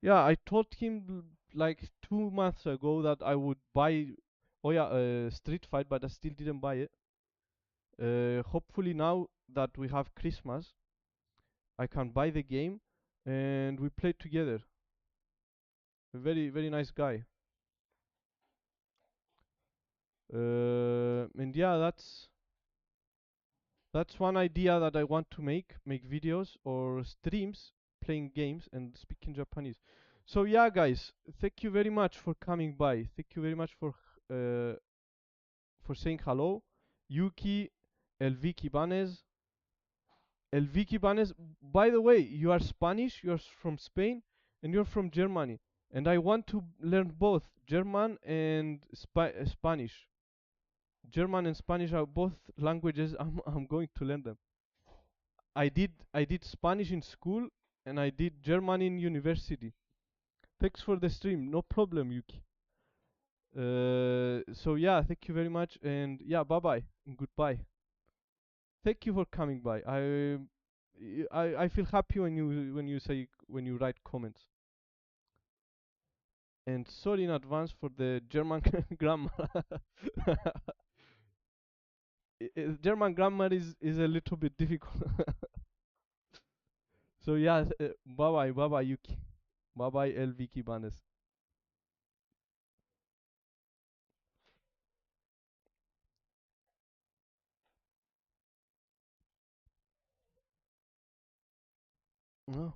Yeah, I told him like 2 months ago that I would buy Street Fight, but I still didn't buy it. Hopefully now that we have Christmas, I can buy the game and we play together. A very very nice guy. And yeah, that's one idea that I want to make videos or streams playing games and speaking Japanese. So yeah, guys, thank you very much for coming by. Thank you very much uh, for saying hello. Yuki, Elviki Banes. Elviki Banes, by the way, you are Spanish, you're from Spain, and you're from Germany. And I want to learn both German and Spanish. German and Spanish are both languages. I'm going to learn them. I did Spanish in school and I did German in university. Thanks for the stream. No problem, Yuki. So yeah, thank you very much, and yeah, bye bye and goodbye. Thank you for coming by. I feel happy when you write comments. And sorry in advance for the German grammar. German grammar is a little bit difficult. So yeah, bye bye Yuki. Bye bye Elviki Banes. Oh.